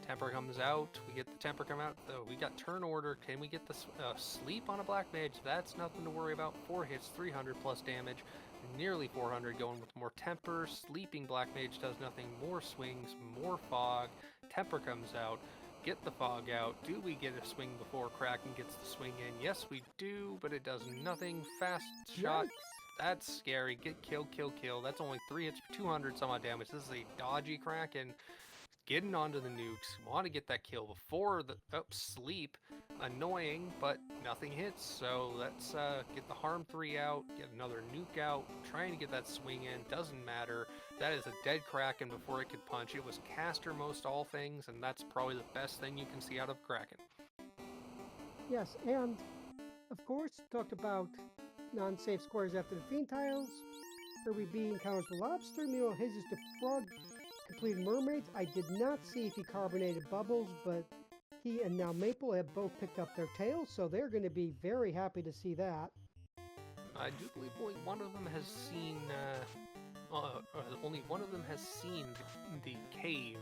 Temper comes out. We get the temper come out. Though we got turn order. Can we get the sleep on a black mage? That's nothing to worry about. 4 hits, 300 plus damage. Nearly 400 going with more temper. Sleeping black mage does nothing. More swings, more fog. Temper comes out. Get the fog out. Do we get a swing before Kraken gets the swing in? Yes, we do, but it does nothing. Fast shot. Yikes. That's scary. Get kill, kill, kill. That's only 3 hits for 200 some odd damage. This is a dodgy Kraken. Getting onto the nukes. Want to get that kill before the sleep. Annoying, but nothing hits. So let's get the harm 3 out. Get another nuke out. Trying to get that swing in. Doesn't matter. That is a dead Kraken before it could punch. It was caster most all things, and that's probably the best thing you can see out of Kraken. Yes, and of course, talked about non-safe squares after the fiend tiles. Herbie B encounters the lobster. Meanwhile, his is the frog completed mermaids. I did not see if he carbonated bubbles, but he and now Maple have both picked up their tails, so they're going to be very happy to see that. I do believe only one of them has seen the cave,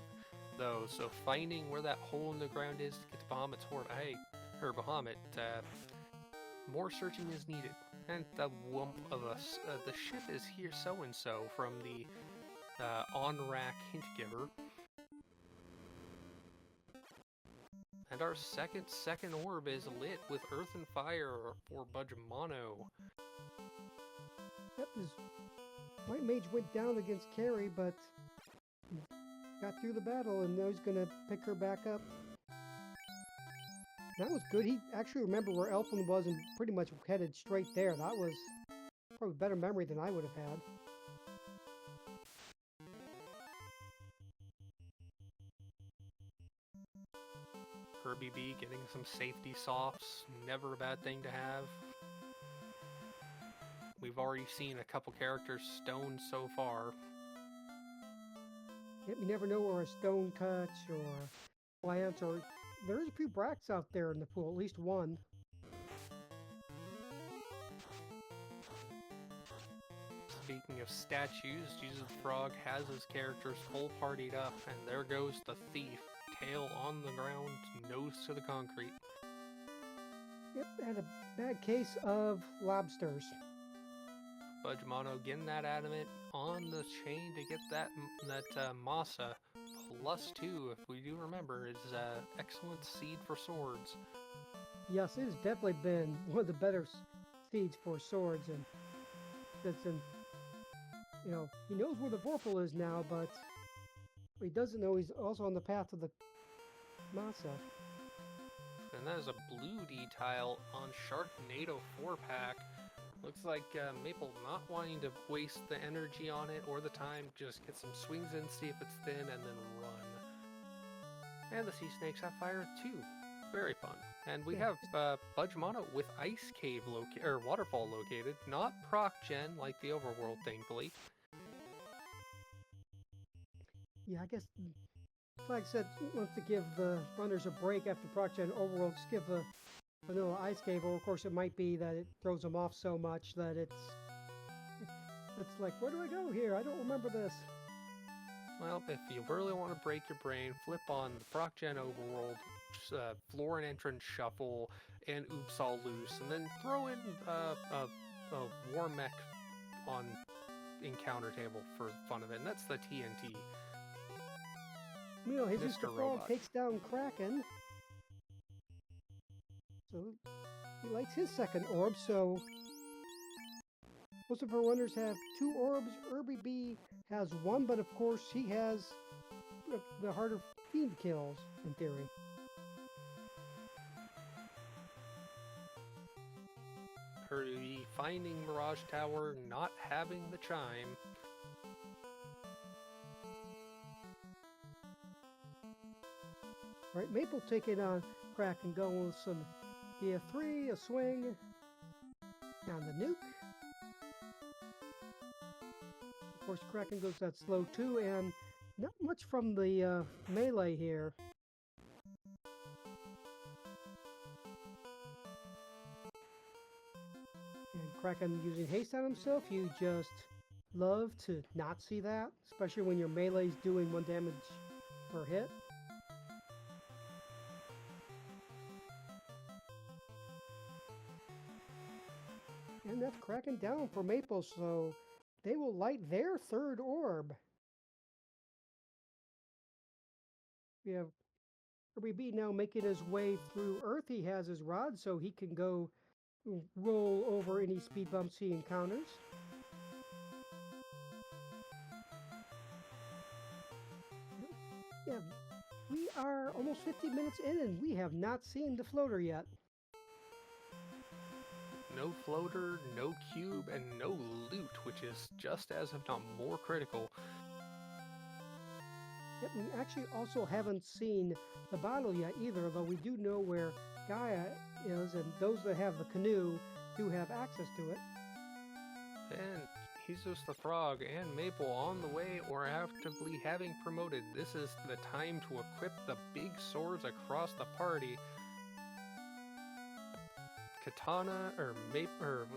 though. So finding where that hole in the ground is to get to Bahamut's horde. Bahamut. More searching is needed. And the wump of us. The ship is here, so and so from the on-rack hint giver. And our second orb is lit with earth and fire for Budgemano. Yep, his white mage went down against Carrie, but got through the battle, and now he's going to pick her back up. That was good. He actually remembered where Elfin was and pretty much headed straight there. That was probably better memory than I would have had. Herbie B getting some safety softs, never a bad thing to have. We've already seen a couple characters stoned so far. Yep, you never know where a stone touch or lance or... There's a few bracks out there in the pool, at least one. Speaking of statues, Jesus the Frog has his characters full partied up, and there goes the thief. Tail on the ground, nose to the concrete. Yep, had a bad case of lobsters. Budgemano getting that adamant on the chain to get that Masa. +2, if we do remember, is excellent seed for swords. Yes, it has definitely been one of the better seeds for swords, and that's in, you know, he knows where the Vorpal is now, but He doesn't know he's also on the path to the Masa. And that is a blue D tile on Sharknado 4-pack. Looks like Maple not wanting to waste the energy on it or the time, just get some swings in, see if it's thin, and then run. And the sea snakes have fire too. Very fun. And we have Budge Mono with Ice Cave or Waterfall located, not Proc Gen like the Overworld, thankfully. Yeah, I guess Flag said wants to give the runners a break after Proc Gen Overworld. Just give the vanilla Ice Cave, or of course it might be that it throws them off so much that it's like, where do I go here? I don't remember this. Well, if you really want to break your brain, flip on the Proc Gen Overworld, Floor and Entrance Shuffle, and Oops All Loose, and then throw in a War Mech on encounter table for the fun of it, and that's the TNT. Meanwhile, Jesus the Frog takes down Kraken. So he lights his second orb, so most of our runners have 2 orbs. Irby B has 1, but of course he has the harder fiend kills, in theory. Irby finding Mirage Tower, not having the chime. Right, Maple taking on Kraken, going with some BF3, a swing, down the nuke. Of course, Kraken goes that slow too, and not much from the melee here. And Kraken using haste on himself, you just love to not see that, especially when your melee's doing 1 damage per hit. And that's Kraken down for Maple, so they will light their 3rd orb. We have Irby B now making his way through Earth. He has his rod, so he can go roll over any speed bumps he encounters. Yeah, we are almost 50 minutes in, and we have not seen the floater yet. No floater, no cube, and no loot, which is just as, if not more, critical. Yep, we actually also haven't seen the battle yet either, though we do know where Gaia is, and those that have the canoe do have access to it. And Jesus the Frog and Maple on the way or actively having promoted. This is the time to equip the big swords across the party. Katana,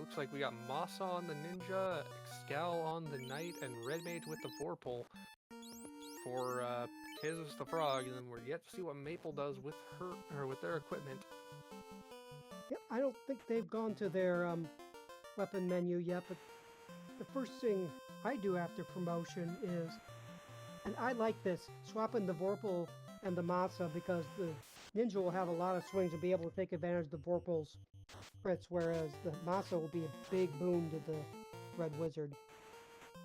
looks like we got Masa on the Ninja, Scal on the Knight, and Red Mage with the Vorpal for Jesus the Frog, and then we're yet to see what Maple does with with their equipment. Yep, I don't think they've gone to their weapon menu yet, but the first thing I do after promotion is, and I like this, swapping the Vorpal and the Masa, because the Ninja will have a lot of swings and be able to take advantage of the Vorpal's crits, whereas the Masa will be a big boon to the Red Wizard.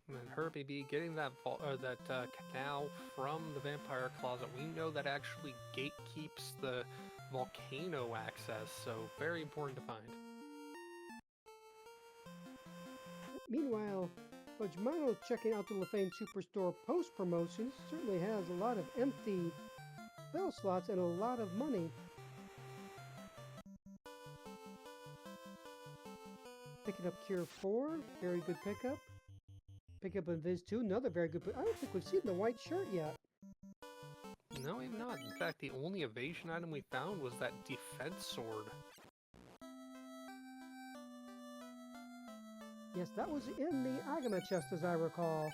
And then Herbie B getting that canal from the Vampire Closet. We know that actually gatekeeps the volcano access, so very important to find. Meanwhile, Budgemano checking out the Lefane Superstore post-promotion certainly has a lot of empty spell slots and a lot of money. Picking up Cure 4, very good pickup. Pick up Invis 2, another very good pickup. I don't think we've seen the white shirt yet. No, we've not. In fact, the only evasion item we found was that defense sword. Yes, that was in the Agama chest, as I recall.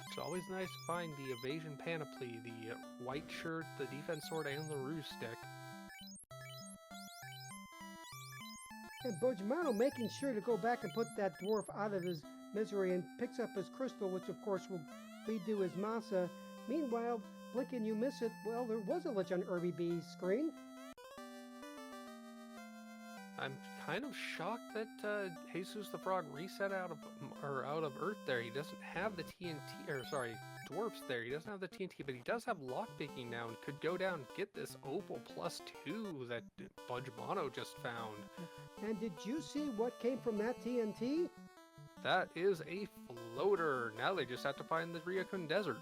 It's always nice to find the evasion panoply, the white shirt, the defense sword, and the ruse stick. And Budgemano making sure to go back and put that dwarf out of his misery and picks up his crystal, which of course will lead to his Masa. Meanwhile, blink and you miss it. Well, there was a lich on Irby B's screen. I'm kind of shocked that Jesus the Frog reset out of Earth there. He doesn't have the TNT, dwarfs there. He doesn't have the TNT, but he does have lockpicking now and could go down and get this opal +2 that Budge Mono just found. And did you see what came from that TNT? That is a floater. Now they just have to find the Ryukun Desert.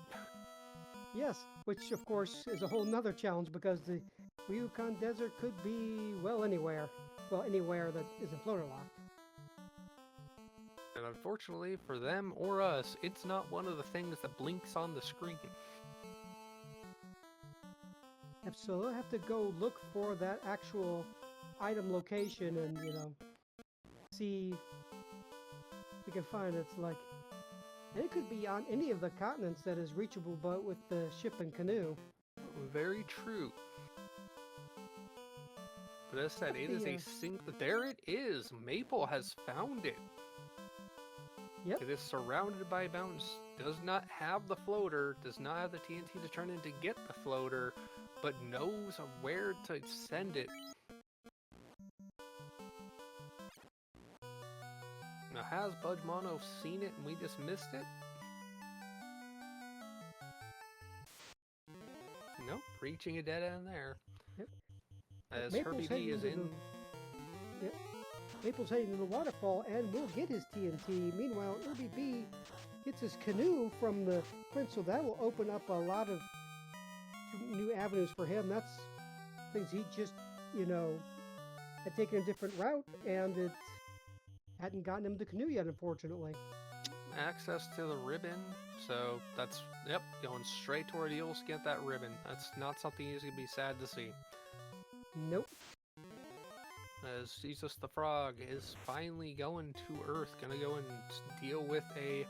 Yes, which of course is a whole nother challenge because the Ryukun Desert could be, well, anywhere. Well, anywhere that isn't floater locked. And unfortunately for them or us, it's not one of the things that blinks on the screen. So they'll have to go look for that actual item location and, see if we can find it. It's like, and it could be on any of the continents that is reachable but with the ship and canoe. Very true. But as I said, it is a single. There it is. Maple has found it. Yep. It is surrounded by mountains. Does not have the floater. Does not have the TNT to turn in to get the floater, but knows where to send it. Now, has Budge Mono seen it and we just missed it? Nope. Reaching a dead end there. Yep. Maple's As Herbie D heading is to in. Yep. Maple's heading to the waterfall and will get his TNT. Meanwhile, Herbie B gets his canoe from the prince, so that will open up a lot of new avenues for him. That's things he just, had taken a different route, and it hadn't gotten him the canoe yet, unfortunately. Access to the ribbon, so that's, going straight toward Eels to get that ribbon. That's not something he's going to be sad to see. Nope. As Jesus the Frog is finally going to Earth, gonna go and deal with a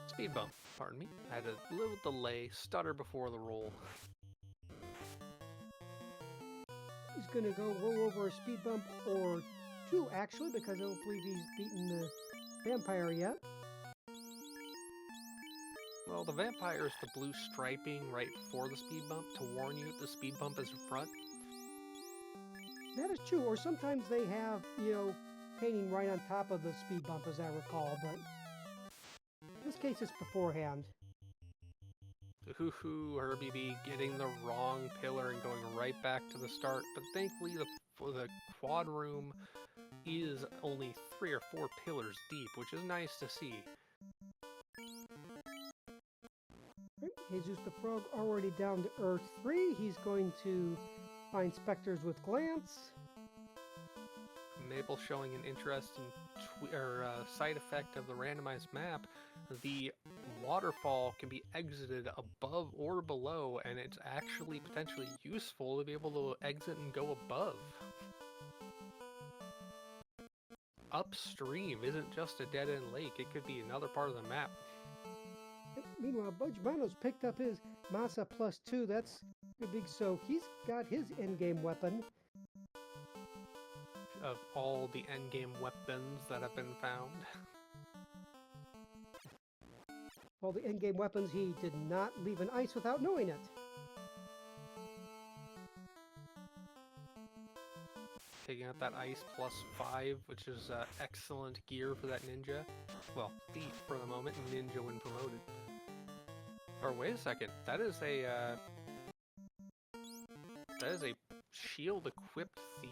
speed bump. Pardon me. I had a little delay, stutter before the roll. He's gonna go roll over a speed bump or two, actually, because I don't believe he's beaten the vampire yet. Well, the vampire is the blue striping right before the speed bump to warn you the speed bump is in front. That is true, or sometimes they have, painting right on top of the speed bump, as I recall, but in this case it's beforehand. Hoo-hoo, Herbie B getting the wrong pillar and going right back to the start, but thankfully the quad room is only 3 or 4 pillars deep, which is nice to see. Right, Jesus the Frog already down to Earth 3. He's going to find specters with glance. Maple showing an interesting side effect of the randomized map. The waterfall can be exited above or below, and it's actually potentially useful to be able to exit and go above. Upstream isn't just a dead-end lake, it could be another part of the map. Meanwhile, Budge Mono's picked up his Masa +2. That's good big, so he's got his endgame weapon. Of all the endgame weapons that have been found. All the endgame weapons, he did not leave an ice without knowing it. Taking out that ice +5, which is excellent gear for that ninja. Well, thief for the moment, ninja when promoted. Or wait a second, that is a shield-equipped thief.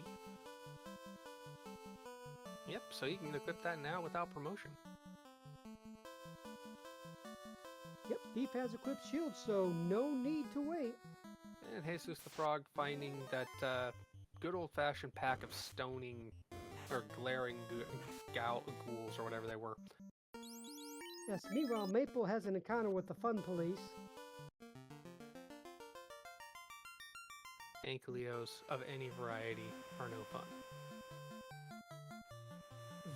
Yep, so you can equip that now without promotion. Yep, thief has equipped shields, so no need to wait. And Jesus the Frog finding that good old-fashioned pack of stoning or glaring ghouls or whatever they were. Yes, meanwhile, Maple has an encounter with the fun police. Ankylios of any variety are no fun.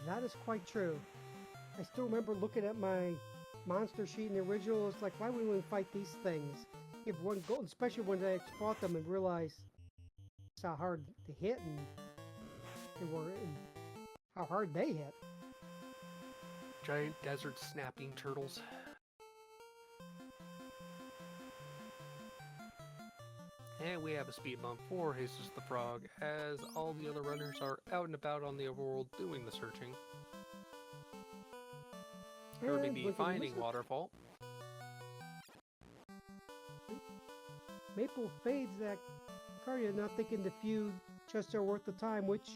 That is quite true. I still remember looking at my monster sheet in the original. It's like, why would we fight these things? Give one goal, especially when I fought them and realized how hard to hit and how hard they hit. Giant desert snapping turtles. And we have a speed bump for Jesus the Frog, as all the other runners are out and about on the overworld doing the searching. Herbie B finding Waterfall. Maple fades that card, not thinking the few chests are worth the time, which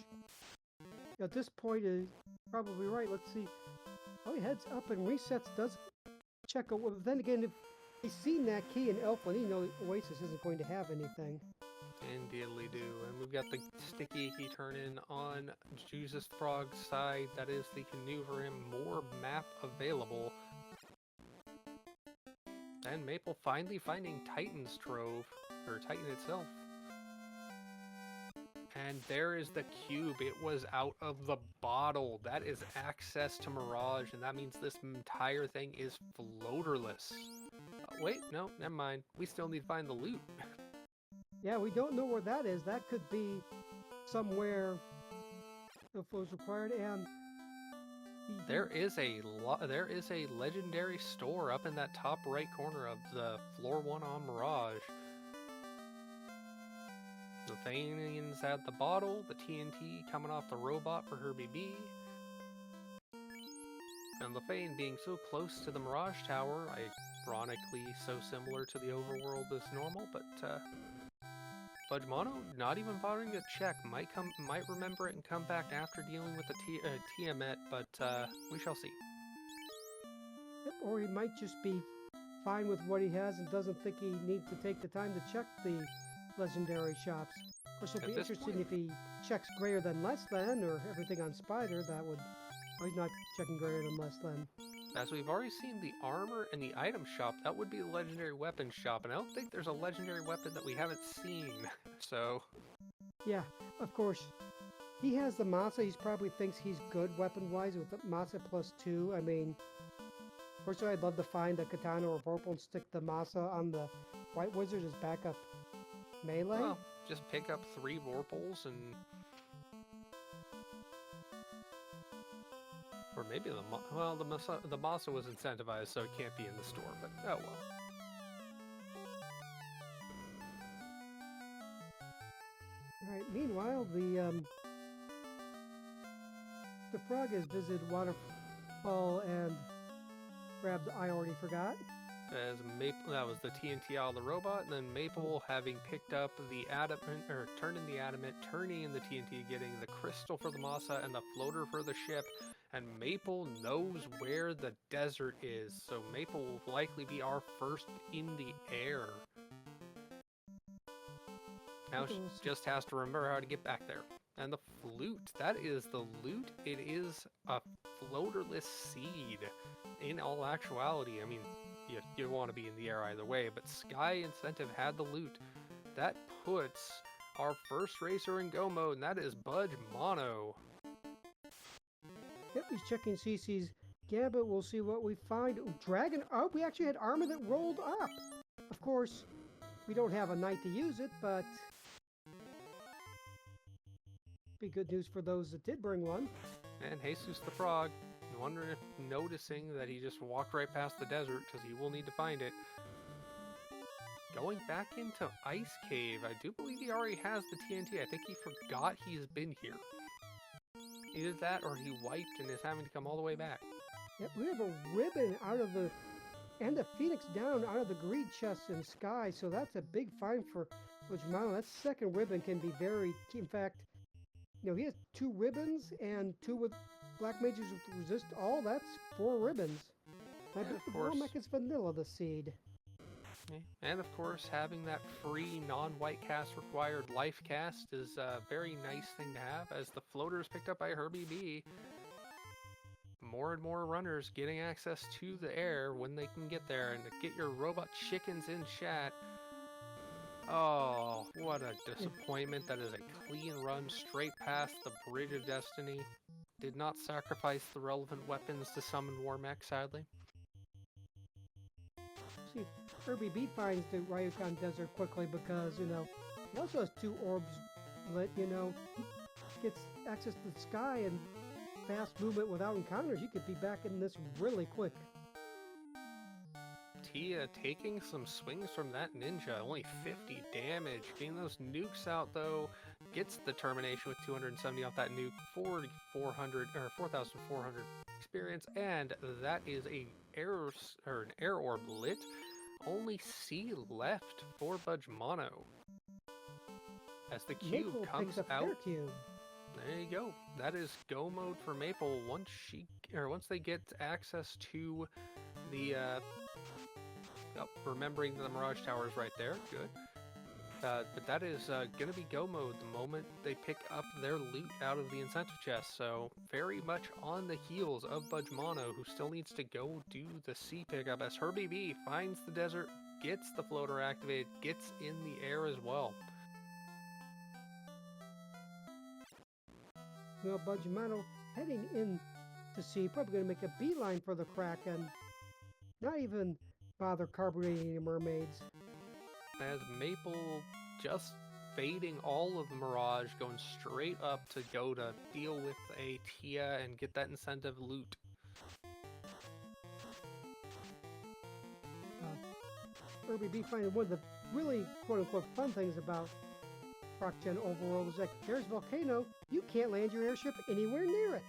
at this point is probably right. Let's see. Oh, he heads up and resets, does check out. Well, then again, if he's seen that key in Elfland, he knows Oasis isn't going to have anything. Indeedly do. And we've got the sticky icky turn-in on Jesus Frog's side. That is the canoe for him. More map available. And Maple finally finding Titan's Trove, or Titan itself. And there is the cube. It was out of the bottle. That is access to Mirage, and that means this entire thing is floaterless. Wait, no, never mind. We still need to find the loot. Yeah, we don't know where that is. That could be somewhere the flow's required, and there is a legendary store up in that top right corner of the floor 1 on Mirage. The Thanian's at the bottle, the TNT coming off the robot for Herbie B. And Lefane being so close to the Mirage Tower, ironically so similar to the overworld as normal, but Fudge Mono not even bothering to check. Might remember it and come back after dealing with the Tiamat, but we shall see. Yep, or he might just be fine with what he has and doesn't think he needs to take the time to check the legendary shops. Of course, it'll be interesting if he checks greater than less than, or everything on Spider. That would... Oh, he's not checking greater than less than. As we've already seen the armor and the item shop, that would be the legendary weapon shop, and I don't think there's a legendary weapon that we haven't seen, so... Yeah, of course. He has the Masa. He probably thinks he's good weapon-wise with the Masa +2. I mean, personally, I'd love to find a Katana or Vorpal and stick the Masa on the White Wizard as backup melee. Well, just pick up 3 Vorpals and... Or maybe the Masa was incentivized, so it can't be in the store, but oh well. Alright, meanwhile, the frog has visited Waterfall and grabbed I already forgot. As Maple, that was the TNT out of the robot, and then Maple having picked up the adamant, or turned in the adamant, turning in the TNT, getting the crystal for the Masa and the floater for the ship, and Maple knows where the desert is, so Maple will likely be our first in the air. Now she just has to remember how to get back there. And the flute, that is the loot. It is a floaterless seed. In all actuality, I mean, you want to be in the air either way, but Sky Incentive had the loot. That puts our first racer in go mode, and that is Budge Mono. Yep, he's checking CC's Gambit. We'll see what we find. Ooh, Dragon. Oh, we actually had armor that rolled up. Of course, we don't have a knight to use it, but be good news for those that did bring one. And Jesus the Frog, wondering if noticing that he just walked right past the desert, because he will need to find it. Going back into Ice Cave, I do believe he already has the TNT. I think he forgot he's been here. Either that or he wiped and is having to come all the way back. Yep, we have a ribbon out of the... and a Phoenix down out of the greed chest in Sky, so that's a big find for Ujmano. That second ribbon can be very... In fact, you know, he has 2 ribbons and 2 with Black Mages with resist all. That's 4 ribbons. I bet the Gormak is vanilla, the seed. And of course, having that free non-white cast required life cast is a very nice thing to have, as the floater is picked up by Herbie B. More and more runners getting access to the air when they can get there, and to get your robot chickens in chat. Oh, what a disappointment. That is a clean run straight past the Bridge of Destiny. Did not sacrifice the relevant weapons to summon Warmech, sadly. See, Herbie B finds the Ryukon Desert quickly because, you know, he also has 2 orbs lit, you know. He gets access to the sky and fast movement without encounters. You could be back in this really quick. Tia taking some swings from that ninja, only 50 damage. Getting those nukes out though, gets the termination with 270 off that nuke, 4,400 experience, and that is an air orb lit only C left for Budgemano. As the cube Maple comes picks up out, their cube. there you go. That is go mode for Maple. Once they get access to the remembering the Mirage Tower is right there. Good. But that is going to be go mode the moment they pick up their loot out of the incentive chest. So very much on the heels of Budgemano, who still needs to go do the C pickup as Herbie B finds the desert, gets the floater activated, gets in the air as well. Well, Budgemano heading in to C, probably going to make a beeline for the Kraken. Not even bother carbureting the mermaids. As Maple just fading all of the Mirage, going straight up to go to deal with a Tia and get that incentive loot. Herbie B finding one of the really quote-unquote fun things about ProcGen Overworld is that there's Volcano, you can't land your airship anywhere near it.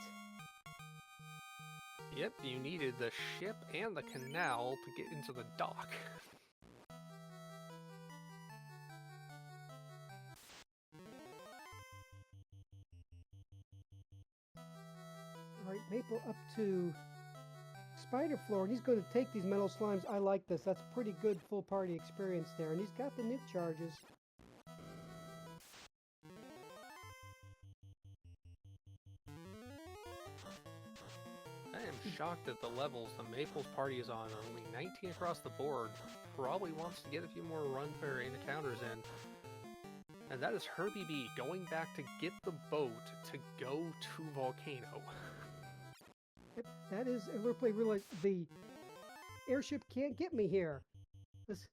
Yep, you needed the ship and the canal to get into the dock. Alright, Maple up to Spider Floor, and he's going to take these metal slimes. I like this. That's pretty good full party experience there. And he's got the nuke charges. I am shocked at the levels the Maples party is on. Only 19 across the board. Probably wants to get a few more run fair encounters in. And that is Herbie B going back to get the boat to go to Volcano. Yep, that is, and Ripley realized the airship can't get me here. This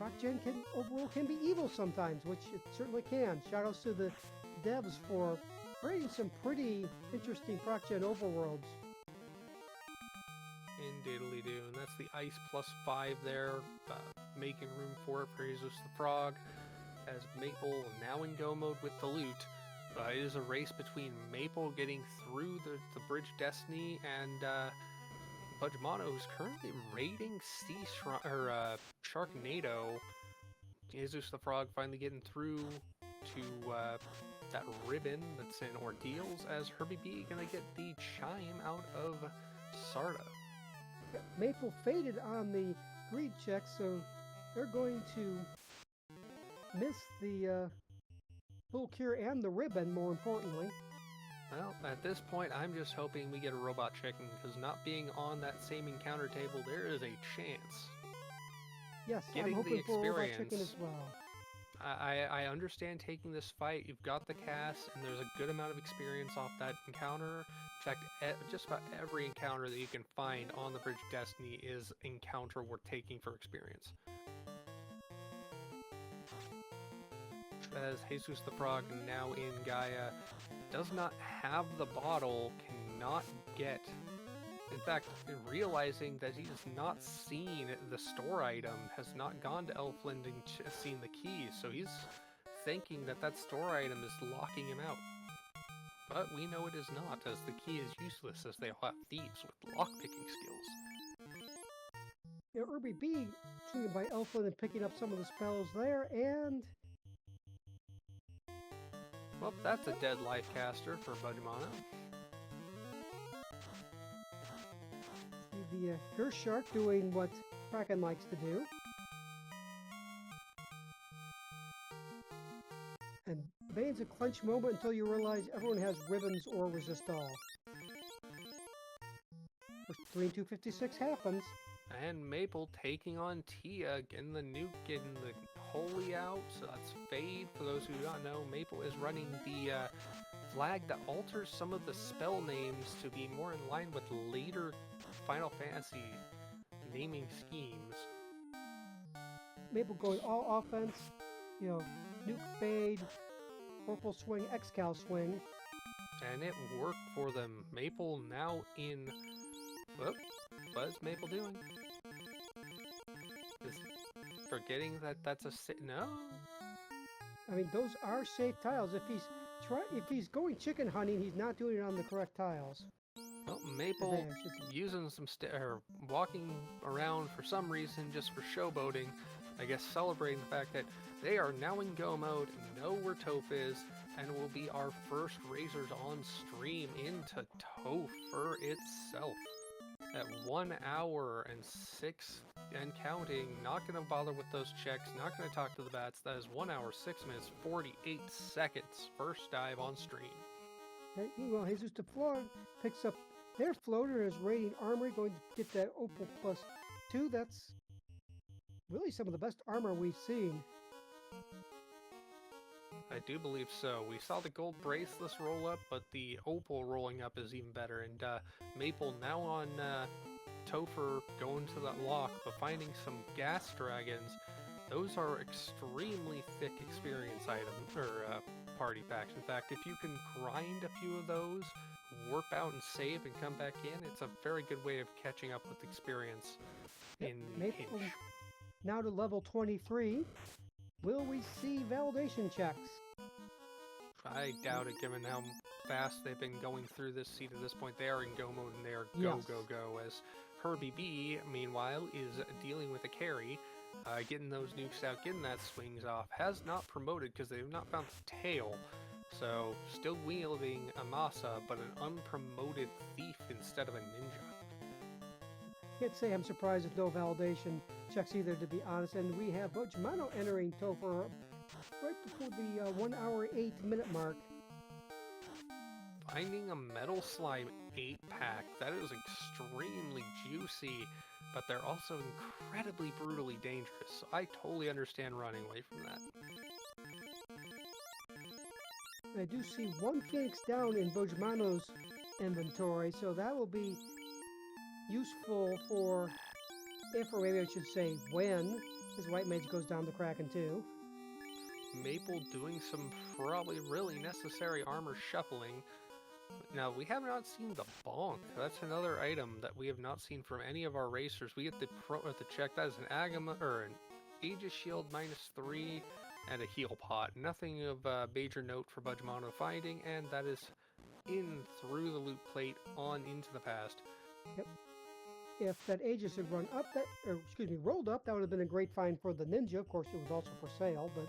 ProcGen overall can be evil sometimes, which it certainly can. Shout outs to the devs for creating some pretty interesting ProcGen overworlds. Indeedly-do, and that's the ice +5 there, making room for it for Jesus the Frog, as Maple now in go mode with the loot. It is a race between Maple getting through the Bridge Destiny and Budgemano, who's currently raiding Sharknado. Jesus the Frog finally getting through to that ribbon that's in Ordeals, as Herbie B gonna get the chime out of Sarda. Maple faded on the greed check, so they're going to miss the full cure and the ribbon, more importantly. Well, at this point, I'm just hoping we get a robot chicken, because not being on that same encounter table, there is a chance. Yes, Getting I'm hoping the for a robot experience. chicken as well. I understand taking this fight. You've got the cast, and there's a good amount of experience off that encounter. In fact, just about every encounter that you can find on the Bridge of Destiny is encounter worth taking for experience. As Jesus the Frog, now in Gaia, does not have the bottle, cannot get. In fact, realizing that he's not seen the store item, has not gone to Elfland and seen the keys, so he's thinking that that store item is locking him out. But we know it is not, as the key is useless, as they all have thieves with lockpicking skills. Yeah, Herbie B swinging by Elfland and picking up some of the spells there, and well, that's a dead life caster for Budgemano. the Gershark doing what Kraken likes to do. And Bane's a clench moment until you realize everyone has ribbons or resist all. First 3 and 256 happens. And Maple taking on Tia, getting the nuke, getting the Holy out, so that's Fade. For those who do not know, Maple is running the flag that alters some of the spell names to be more in line with later Final Fantasy naming schemes. Maple going all offense, you know, nuke Fade, purple swing, Excal swing. And it worked for them. Maple now in... Whoop, what is Maple doing? Is forgetting that that's a no? I mean, those are safe tiles. If he's going chicken hunting, he's not doing it on the correct tiles. Well, Maple advantage. using some or walking around for some reason just for showboating, I guess celebrating the fact that they are now in go mode, know where Toph is, and will be our first racers on stream into Topher itself. At 1 hour and 6 and counting, not going to bother with those checks, not going to talk to the bats. That is 1 hour, 6 minutes, 48 seconds. First dive on stream. Right, meanwhile, Jesus de Flor picks up their floater and is raiding armory, going to get that Opal +2. That's really some of the best armor we've seen. I do believe so. We saw the gold bracelets roll up, but the opal rolling up is even better. And Maple now on Topher going to that lock, but finding some gas dragons. Those are extremely thick experience items, or party packs. In fact, if you can grind a few of those, warp out and save and come back in, it's a very good way of catching up with experience in Maple Hinge. now to level 23. Will we see validation checks? I doubt it, given how fast they've been going through this seed at this point. They are in go mode and they are go, Yes. go, go. As Herbie B, meanwhile, is dealing with a carry, getting those nukes out, getting that swings off. Has not promoted because they have not found the tail. So, still wielding Amasa, but an unpromoted thief instead of a ninja. Can't say I'm surprised with no validation checks either, to be honest. And we have Bojimano entering Topher right before the 1 hour 8 minute mark. Finding a Metal Slime 8-pack, that is extremely juicy, but they're also incredibly brutally dangerous. So I totally understand running away from that. I do see one Phoenix down in Bojimano's inventory, so that will be useful for, if, or maybe I should say when, his White Mage goes down the Kraken too. Maple doing some probably really necessary armor shuffling. Now, we have not seen the bonk. That's another item that we have not seen from any of our racers. We get the check. That is an Agama, or an Aegis Shield -3 and a heal pot. Nothing of major note for Bojimano finding, and that is in through the loot plate on into the past. Yep. If that Aegis had run up, rolled up, that would have been a great find for the Ninja. Of course, it was also for sale, but...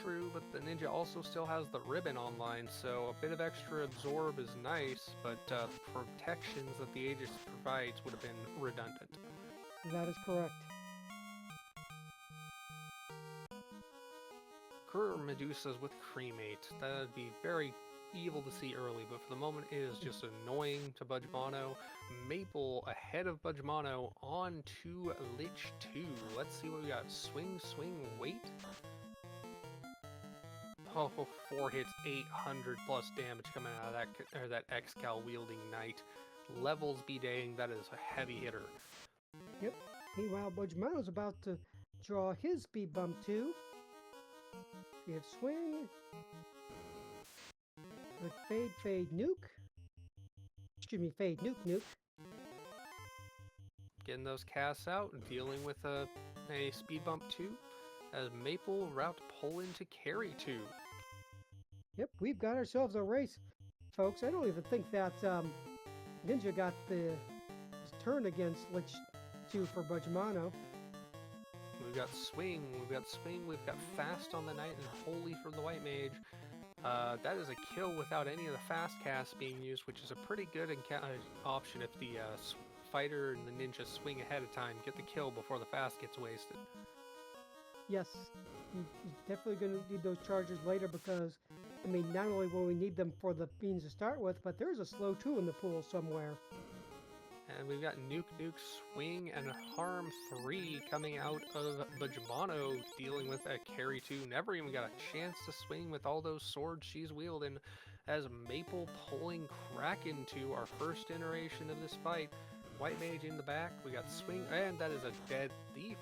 True, but the Ninja also still has the ribbon online, so a bit of extra absorb is nice, but the protections that the Aegis provides would have been redundant. That is correct. Medusas with cremate. That would be very evil to see early, but for the moment it is just annoying to Bojimano. Maple ahead of Bojimano on to Lich 2. Let's see what we got. Swing, wait. Oh, 4 hits, 800 plus damage coming out of that Excal wielding knight. Levels be dang, that is a heavy hitter. Yep. Meanwhile, Bojimano's about to draw his speed bump too. We have swing. With fade, nuke. Excuse me, fade, nuke. Getting those casts out and dealing with a speed bump 2 as Maple route pull into carry 2. Yep, we've got ourselves a race, folks. I don't even think that Ninja got his turn against Lich 2 for Bojimano. We've got swing, we've got fast on the knight and holy for the White Mage. That is a kill without any of the fast casts being used, which is a pretty good option if the fighter and the ninja swing ahead of time, get the kill before the fast gets wasted. Yes, he's definitely going to need those charges later because, I mean, not only will we need them for the beans to start with, but there's a slow 2 in the pool somewhere. And we've got Nuke, Swing, and Harm 3 coming out of Bojimano, dealing with a carry 2. Never even got a chance to swing with all those swords she's wielding, as Maple pulling Kraken to our first iteration of this fight. White Mage in the back, we got Swing, and that is a dead thief.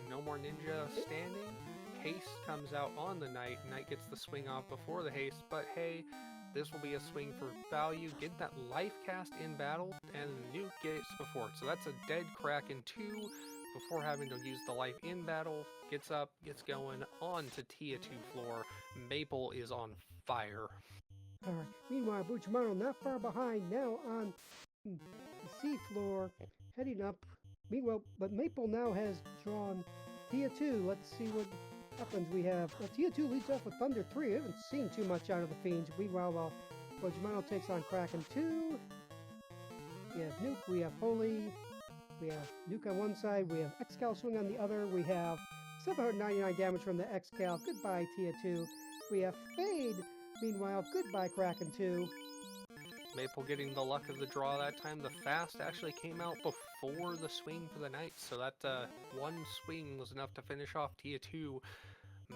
No more ninja standing. Haste comes out on the Knight. Knight gets the swing off before the haste, but hey, this will be a swing for value. Get that life cast in battle, and the nuke gets before it. So that's a dead Kraken 2 before having to use the life in battle. Gets up, gets going on to Tia 2 floor. Maple is on fire. All right. Meanwhile, Buchamano not far behind now on the seafloor, heading up. Meanwhile, but Maple now has drawn Tia 2. Let's see what weapons we have. Well, Tia 2 leads off with Thunder 3. I haven't seen too much out of the Fiends. Meanwhile, Buchamano takes on Kraken 2. We have Nuke, we have Holy, we have Nuke on one side, we have Excal Swing on the other, we have 799 damage from the Excal. Goodbye, Tia 2. We have Fade. Meanwhile, goodbye, Kraken 2. Maple getting the luck of the draw that time. The fast actually came out before the swing for the night, so that one swing was enough to finish off Tia 2.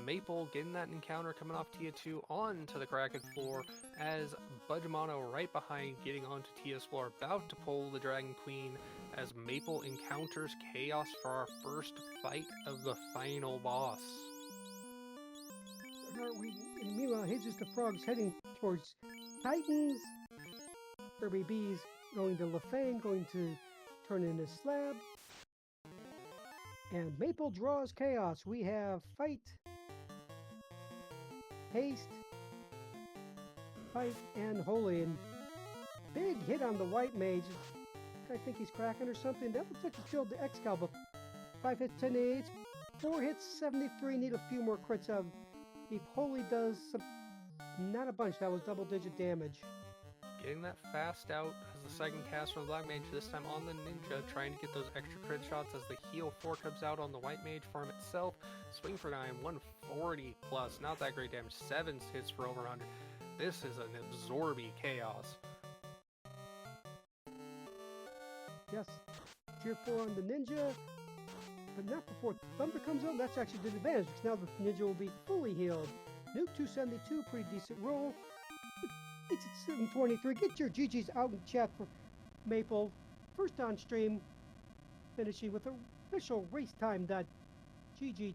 Maple getting that encounter coming off Tia 2 onto the Kraken floor as Budgemano right behind getting onto Tia's floor, about to pull the Dragon Queen as Maple encounters Chaos for our first fight of the final boss. And meanwhile, Hitches the Frog's heading towards Titans. Kirby B's going to Lefane, going to turn in his slab. And Maple draws Chaos. We have Fight, Haste, Fight, and Holy. And big hit on the White Mage. I think he's cracking or something. That looks like he killed the Excal, but 5 hits, 10 hits, 4 hits, 73. Need a few more crits out. If Holy does some, not a bunch, that was double-digit damage. Getting that fast out as the second cast from the Black Mage, this time on the Ninja, trying to get those extra crit shots as the heal 4 comes out on the White Mage farm itself. Swing for 9, 140 plus, not that great damage, 7 hits for over 100. This is an absorby Chaos. Yes, tier 4 on the Ninja, but not before Thunder comes out. That's actually the advantage, because now the Ninja will be fully healed. Nuke 272, pretty decent roll. It's at 723. Get your GGs out in chat for Maple. First on stream, finishing with official racetime.gg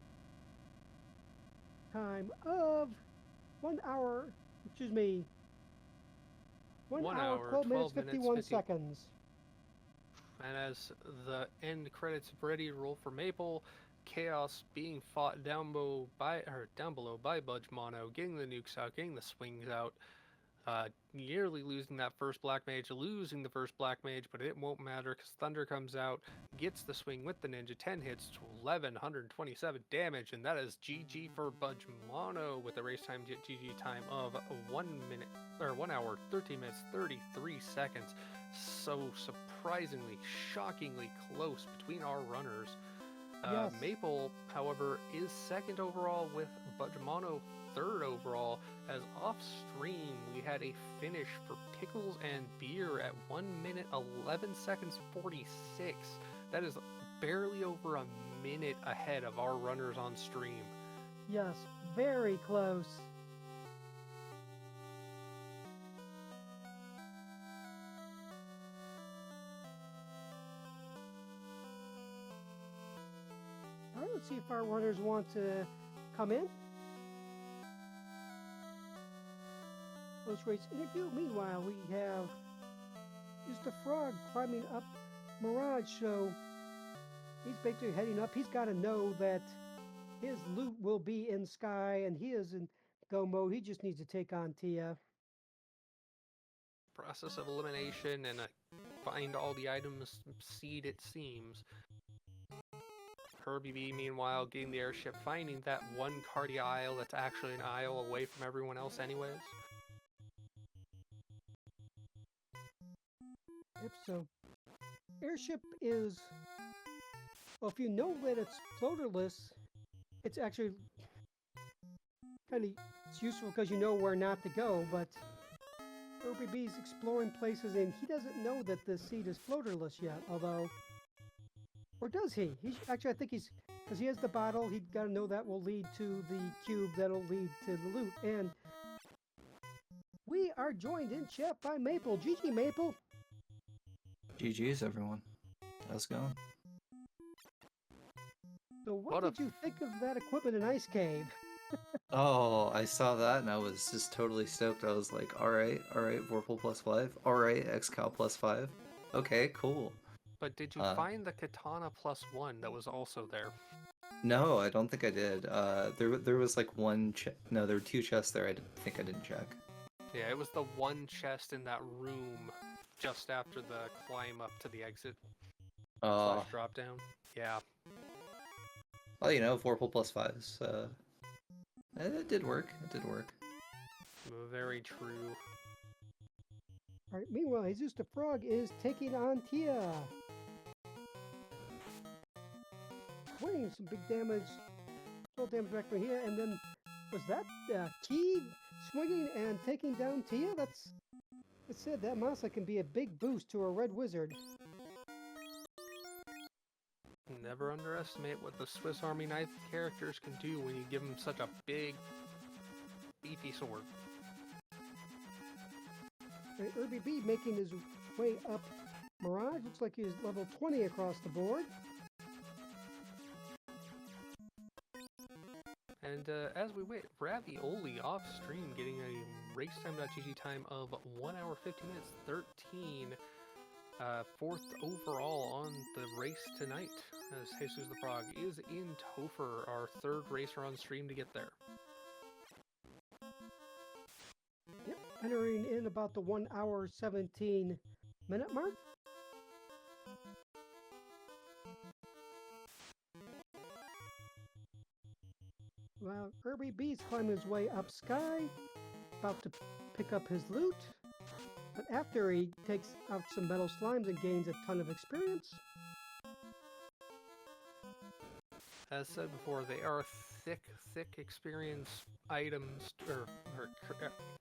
time of 1 hour, 1 hour, 12 minutes, 51 seconds. And as the end credits ready to roll for Maple, Chaos being fought down below by Budgemano, getting the nukes out, getting the swings out, nearly losing that first Black Mage, losing the first Black Mage, but it won't matter because Thunder comes out, gets the swing with the Ninja, 10 hits to 1127 damage, and that is GG for Budgemano with a race time GG time of 1 hour, 13 minutes, 33 seconds. So surprisingly, shockingly close between our runners. Yes. Maple, however, is second overall with Budgemano third overall, as off stream we had a finish for Pickles and Beer at 1 minute 11 seconds 46. That is barely over a minute ahead of our runners on stream. Yes, very close. All right, let's see if our runners want to come in. Close race interview. Meanwhile, we have Mr. Frog climbing up Mirage, so he's basically heading up. He's got to know that his loot will be in Sky, and he is in go mode. He just needs to take on Tia. Process of elimination and find all the items seed, it seems. Kirby B, meanwhile, getting the airship, finding that one Cardia Isle that's actually an isle away from everyone else anyways. If so, airship is, well, if you know that it's floaterless, it's actually it's useful because you know where not to go, but Kirby B's exploring places and he doesn't know that the seed is floaterless yet, although, or does he? Actually, I think because he has the bottle, he's got to know that will lead to the cube that'll lead to the loot. And we are joined in chat by Maple. GG, Maple. GG's, everyone. How's it going? So what did you think of that equipment in Ice Cave? Oh, I saw that and I was just totally stoked. I was like, alright, Vorpal +5. Alright, Excal +5. Okay, cool. But did you find the Katana +1 that was also there? No, I don't think I did. There was like one no, there were 2 chests there I didn't check. Yeah, it was the one chest in that room just after the climb up to the exit Oh, slash drop down. Yeah. well, you know, Vorpal plus 5s. It did work. It did work. Very true. All right. Meanwhile, Jesus the Frog is taking on Tia. Swinging some big damage. Full damage back from here, and then was that Key swinging and taking down Tia? That's it. That Masa can be a big boost to a red wizard. Never underestimate what the Swiss Army knife characters can do when you give them such a big, beefy sword. Right, Irby B making his way up Mirage. Looks like he's level 20 across the board. And as we wait, Ravioli off stream getting a racetime.gg time of 1 hour 50 minutes 13. Fourth overall on the race tonight, as Jesus the Frog is in Topher, our third racer on stream to get there. Yep, entering in about the 1 hour 17 minute mark. Well, Irby B's climbing his way up Sky, about to pick up his loot. But after he takes out some metal slimes and gains a ton of experience. As said before, they are thick experience items,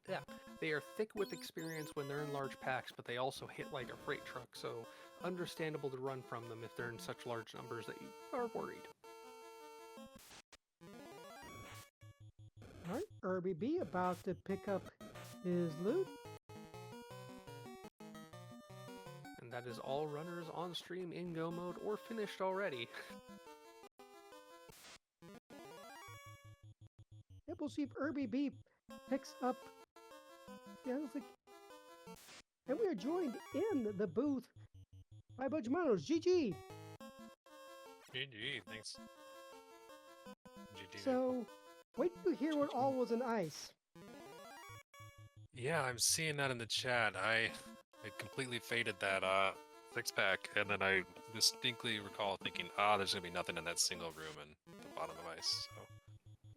yeah, they are thick with experience when they're in large packs, but they also hit like a freight truck, so understandable to run from them if they're in such large numbers that you are worried. Alright, Irby B about to pick up his loot. And that is all runners on stream in go mode or finished already. Yep, we'll see if Irby B picks up. Yeah, I think. And we are joined in the booth by Budgemanos. GG! GG, thanks. GG. So, wait till you hear what all was in ice. Yeah, I'm seeing that in the chat. I completely faded that six-pack, and then I distinctly recall thinking, there's gonna be nothing in that single room in the bottom of ice. So.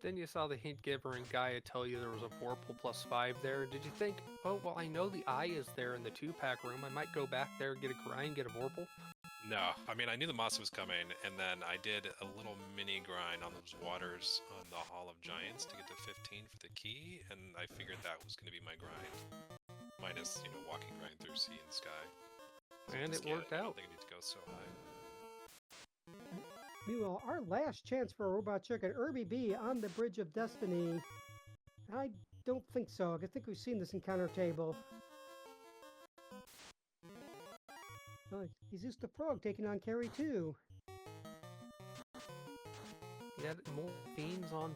Then you saw the hint giver and Gaia tell you there was a Vorpal plus 5 there. Did you think, oh, well, I know the eye is there in the 2-pack room. I might go back there, get a grind, get a Vorpal? No, I mean, I knew the Masa was coming, and then I did a little mini grind on those waters on the Hall of Giants to get to 15 for the key, and I figured that was going to be my grind. Minus, walking grind through sea and sky. So And it worked out. I don't think I need to go so high. Meanwhile, our last chance for a robot chicken, Irby B on the Bridge of Destiny. I don't think so. I think we've seen this encounter table. He's just a frog taking on Carry 2. Yet more fiends on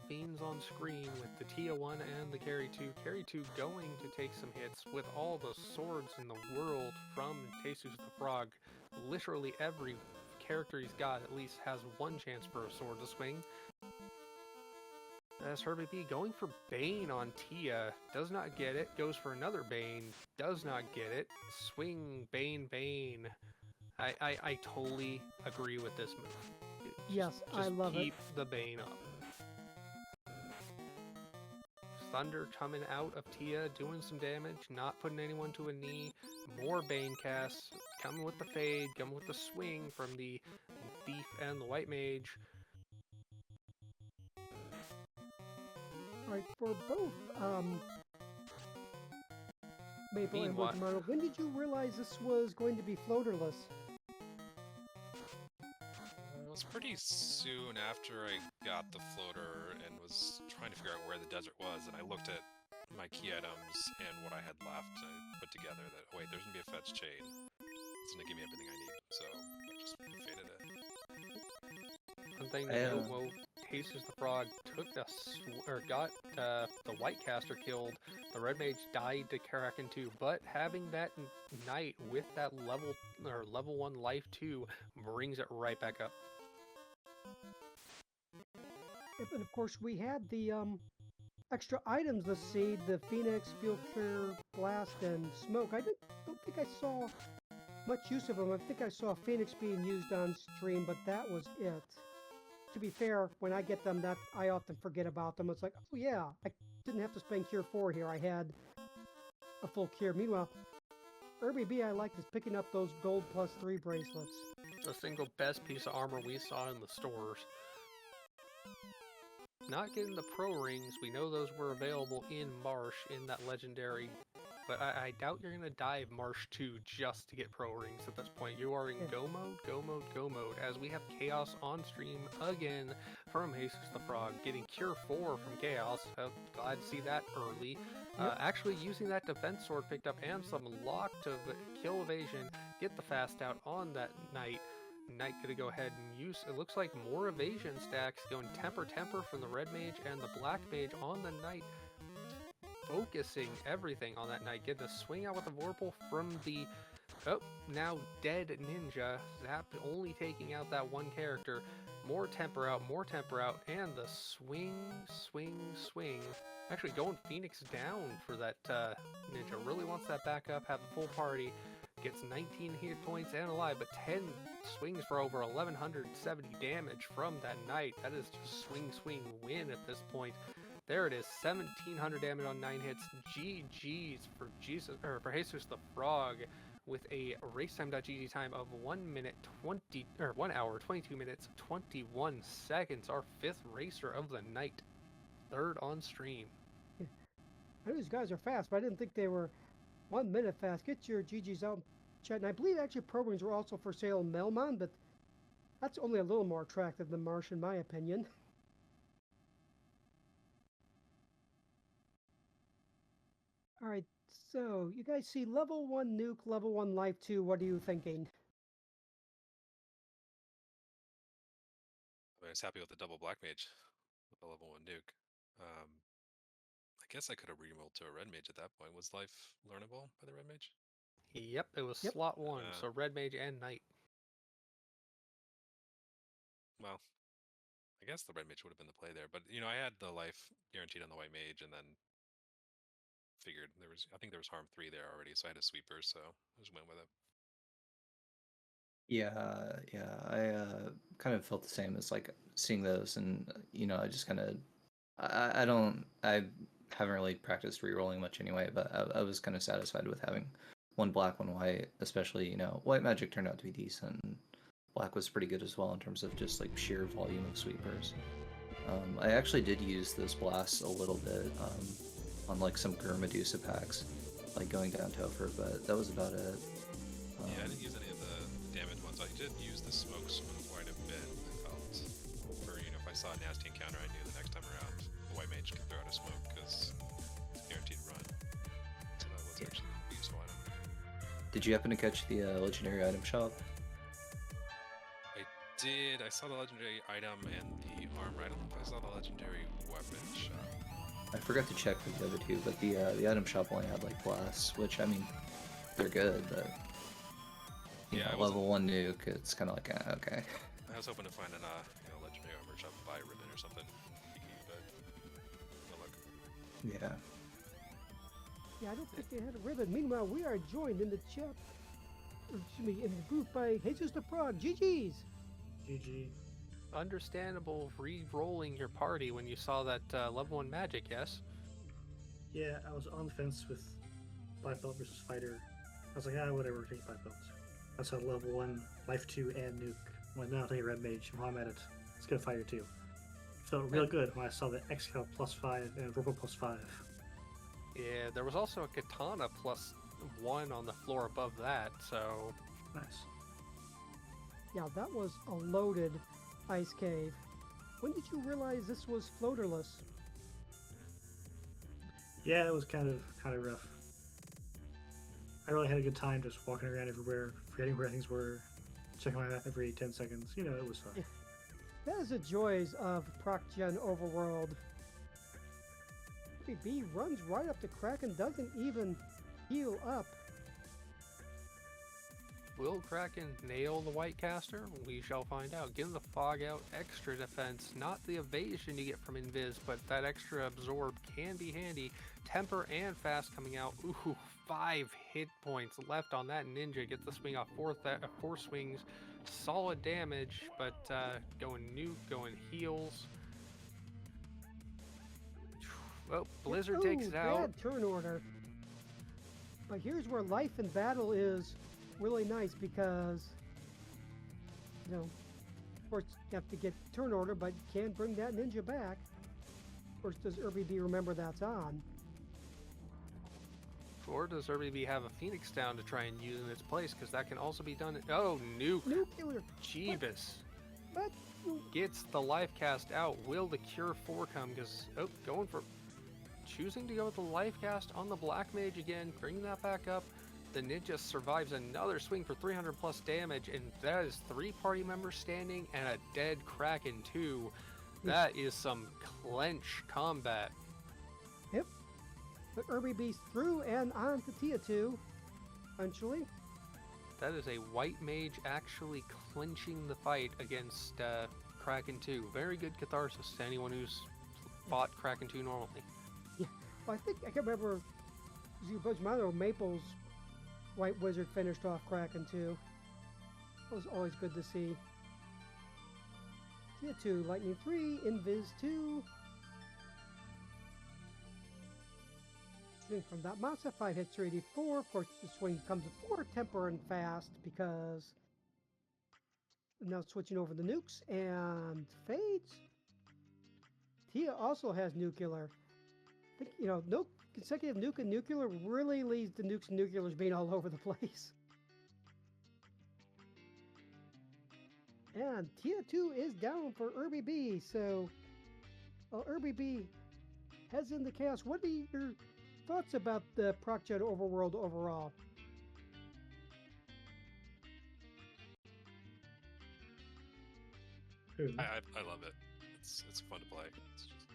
screen with the Tia 1 and the Carry 2. Carry 2 going to take some hits with all the swords in the world from Jesus the Frog. Literally every character he's got at least has one chance for a sword to swing. As Herbie B going for Bane on Tia, does not get it, goes for another Bane, does not get it, swing, Bane. I totally agree with this move. Yes, I love it. Keep the Bane up. Thunder coming out of Tia, doing some damage, not putting anyone to a knee. More Bane casts, coming with the fade, coming with the swing from the Thief and the White Mage. Alright, for both Maple and Meanwhile- Budgemanos, when did you realize this was going to be floaterless? It was pretty soon after I got the floater and was trying to figure out where the desert was, and I looked at my key items and what I had left, and I put together that, wait, there's gonna be a fetch chain. It's gonna give me everything I need, so I just faded it. One thing to note, well, Jesus the Frog took got the White Caster killed. The Red Mage died to Karakin 2, but having that knight with that level 1 life 2 brings it right back up. And of course, we had the extra items. Let's see, the Phoenix, Fuel Cure, Blast, and Smoke. Don't think I saw much use of them. I think I saw Phoenix being used on stream, but that was it. To be fair, when I get them, that I often forget about them. It's like, oh yeah, I didn't have to spend Cure 4 here. I had a full Cure. Meanwhile, Irby B I liked is picking up those gold +3 bracelets. The single best piece of armor we saw in the stores. Not getting the pro rings, we know those were available in Marsh in that legendary, but I doubt you're going to dive Marsh 2 just to get pro rings at this point. You are in go mode, go mode, go mode, as we have Chaos on stream again from Jesus the Frog, getting Cure 4 from Chaos. Glad to see that early. Actually using that defense sword picked up and some locked of kill evasion, get the fast out on that Knight. Knight gonna go ahead and use, it looks like more evasion stacks, going temper from the red mage and the black mage on the Knight, focusing everything on that Knight, getting a swing out with the Vorpal from the now dead ninja. Zap only taking out that one character. More temper out, and the swing. Actually going Phoenix down for that ninja. Really wants that back up, have a full party. Gets 19 hit points and alive, but 10 swings for over 1170 damage from that Knight. That is just swing, win at this point. There it is, 1700 damage on 9 hits. GG's for Jesus the Frog with a racetime.gg time of 1 hour 22 minutes 21 seconds. Our 5th racer of the night, 3rd on stream. I know these guys are fast, but I didn't think they were 1 minute fast. Get your GGs out in chat. And I believe actually pro rings were also for sale in Melmon, but that's only a little more attractive than Marsh in my opinion. All right, so you guys see level 1 nuke, level 1 life 2. What are you thinking? I was happy with the double black mage with the level 1 nuke. I guess I could have rerolled to a red mage at that point. Was life learnable by the red mage? Yep, it was slot 1, so red mage and Knight. Well, I guess the red mage would have been the play there, but you know, I had the life guaranteed on the white mage, and then figured I think there was harm 3 there already, so I had a sweeper, so I just went with it. Yeah, I kind of felt the same as like seeing those, and you know, I just kind of, I haven't really practiced re-rolling much anyway, but I was kind of satisfied with having 1 black, 1 white, especially, you know, white magic turned out to be decent, and black was pretty good as well in terms of just like sheer volume of sweepers. I actually did use those blasts a little bit on like some Gur Medusa packs, like going down Topher, but that was about it. Yeah, I didn't use any of the damage ones. I did use the smokes quite a bit. I felt, for, you know, if I saw a nasty encounter, I knew the next time around the white mage could throw out a smoke because it's guaranteed run. So that was actually a useful item. Did you happen to catch the legendary item shop? I did. I saw the legendary item and the armor. I don't know if I saw the legendary weapon shop. I forgot to check for the other 2, but the item shop only had like blasts, which I mean, they're good, but you know, level 1 nuke, it's kind of like okay. I was hoping to find an you know, legendary armor shop, buy a ribbon or something, but no luck. Yeah. Yeah, I don't think they had a ribbon. Meanwhile, we are joined in the chat, in the booth by Jesus the Frog. GG's. GG. Understandable re-rolling your party when you saw that level 1 magic, yes? Yeah, I was on the fence with Black Belt versus Fighter. I was like, whatever, take Black Belt. I saw level 1, life 2, and nuke. I'm like, no, I'll take a red mage. While I'm at it, let's get a Fighter 2. Felt real good when I saw the Xcal +5 and Vorpal +5. Yeah, there was also a katana +1 on the floor above that, so... Nice. Yeah, that was a loaded ice cave. When did you realize this was floaterless? Yeah, it was kind of rough. I really had a good time just walking around everywhere, forgetting where things were, checking my map every 10 seconds. You know, it was fun. Yeah. That is the joys of Proc Gen Overworld. B runs right up to Kraken, doesn't even heal up. Will Kraken nail the White Caster? We shall find out. Give the Fog Out extra defense, not the evasion you get from Invis, but that extra absorb can be handy. Temper and Fast coming out. Ooh, 5 hit points left on that ninja. Gets the swing off 4 swings. Solid damage, but going nuke, going heals. Well, Blizzard takes it out. Bad turn order. But here's where life in battle is really nice because, you know, of course you have to get turn order, but you can bring that ninja back. Of course, does RBB remember that's on? Or does RBB have a Phoenix down to try and use in its place? Because that can also be done. Oh, nuke. Nuclear. Jeebus. But Gets the life cast out. Will the Cure 4 come? Because, going for... Choosing to go with the life cast on the Black Mage again. Bring that back up. The ninja survives another swing for 300 plus damage. And that is 3 party members standing and a dead Kraken too. That is some clench combat. Yep. But RBB's through and on to Tia 2. Eventually. That is a white mage actually clinching the fight against Kraken 2. Very good catharsis to anyone who's fought Kraken 2 normally. Yeah. Well, I can't remember. Maple's White Wizard finished off Kraken 2. That was always good to see. Tia 2, Lightning 3, Invis 2. Swing from that Masa 5 hits 384. Of course, the swing comes before Temper and Fast because now switching over the nukes and fades. Tia also has nuclear. I think, no consecutive nuke and nuclear really leads to nukes and nuclears being all over the place. And Tia 2 is down for RBB, so RBB heads into chaos. What are your thoughts about the ProcGen overworld overall? I love it. It's fun to play. It's just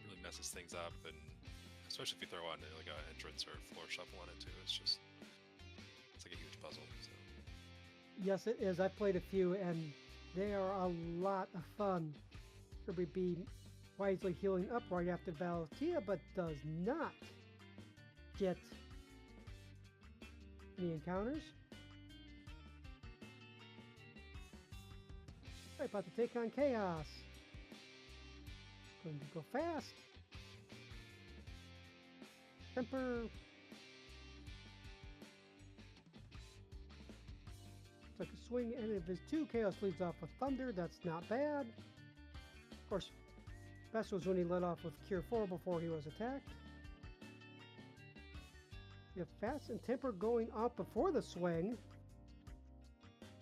really messes things up, and especially if you throw on like an entrance or floor shuffle on it too. It's like a huge puzzle. So. Yes, it is. I've played a few, and they are a lot of fun. RBB wisely healing up right after battle of Tia, but does not get any encounters. Right, about to take on Chaos. Going to go fast. Temper. Like a swing, and if his 2 Chaos leads off with Thunder, that's not bad. Of course, best was when he led off with Cure 4 before he was attacked. You have Fast and Temper going off before the swing.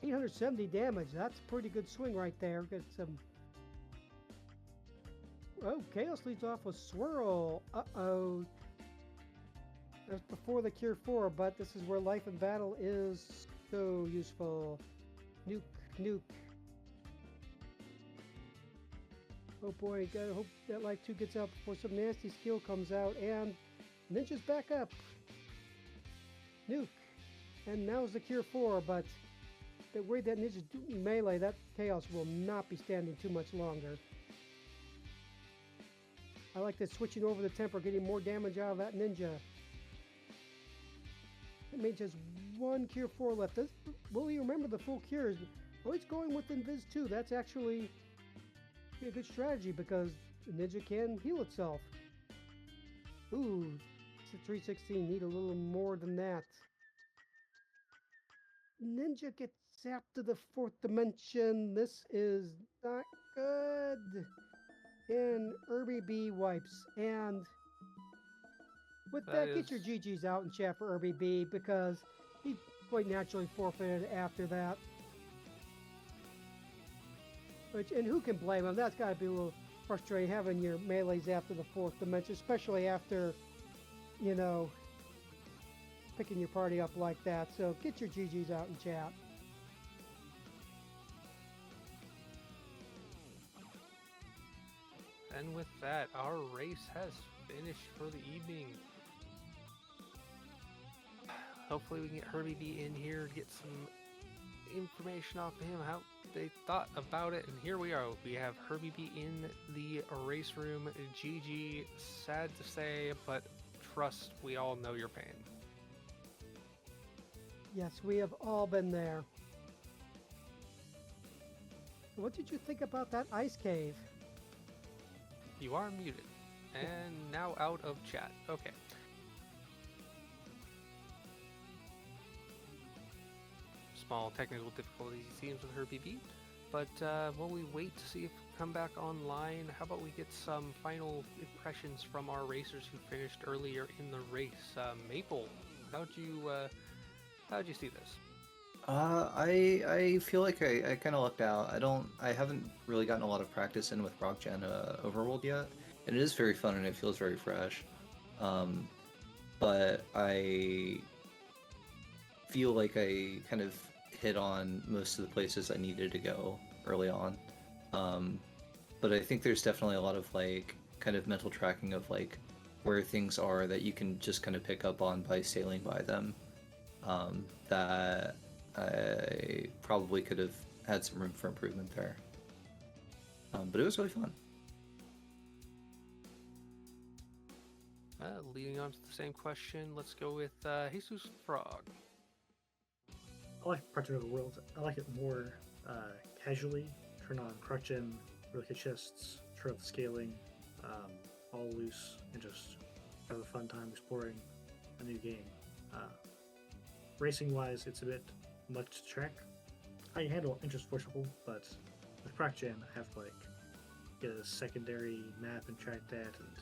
870 damage, that's a pretty good swing right there. Get some... Oh, Chaos leads off with Swirl. Uh-oh. That's before the Cure 4, but this is where Life in Battle is so useful. Nuke, nuke. Oh boy, gotta hope that Life 2 gets out before some nasty skill comes out, and Ninja's back up. Nuke. And now's the Cure 4, but the way that Ninja's doing melee, that Chaos will not be standing too much longer. I like this switching over the Temper, getting more damage out of that Ninja. That mage has 1 Cure 4 left. Will he remember the full cures? Oh, he's going with Invis 2. That's actually a good strategy because the Ninja can heal itself. Ooh, it's a 316. Need a little more than that. Ninja gets zapped to the 4th dimension. This is not good. And RBB wipes. And with that, get your GGs out in chat for RBB because he quite naturally forfeited after that. And who can blame him? That's got to be a little frustrating having your melees after the 4th dimension, especially after, picking your party up like that. So get your GGs out in chat. And with that, our race has finished for the evening. hopefully we can get Herbie B in here, get some information off of him, how they thought about it, and here we are. We have Herbie B in the race room. GG, sad to say, but trust, we all know your pain. Yes, we have all been there. What did you think about that ice cave? You are muted, and now out of chat. Okay. Small technical difficulties it seems with Herbie B, but while we wait to see if we come back online, how about we get some final impressions from our racers who finished earlier in the race? Maple, how'd you see this? I feel like I kind of lucked out. I haven't really gotten a lot of practice in with Rock Gen Overworld yet, and it is very fun and it feels very fresh. But I feel like I kind of hit on most of the places I needed to go early on. But I think there's definitely a lot of like kind of mental tracking of like where things are that you can just kind of pick up on by sailing by them. That I probably could have had some room for improvement there. But it was really fun. Leading on to the same question, let's go with Jesus Frog. I like Project Overworld. I like it more casually. Turn on Crutchin, really hit chests, try out the scaling, all loose, and just have a fun time exploring a new game. Racing-wise, it's a bit much to track. I can handle interest forcible, but with Crutchin, I have to like get a secondary map and track that, and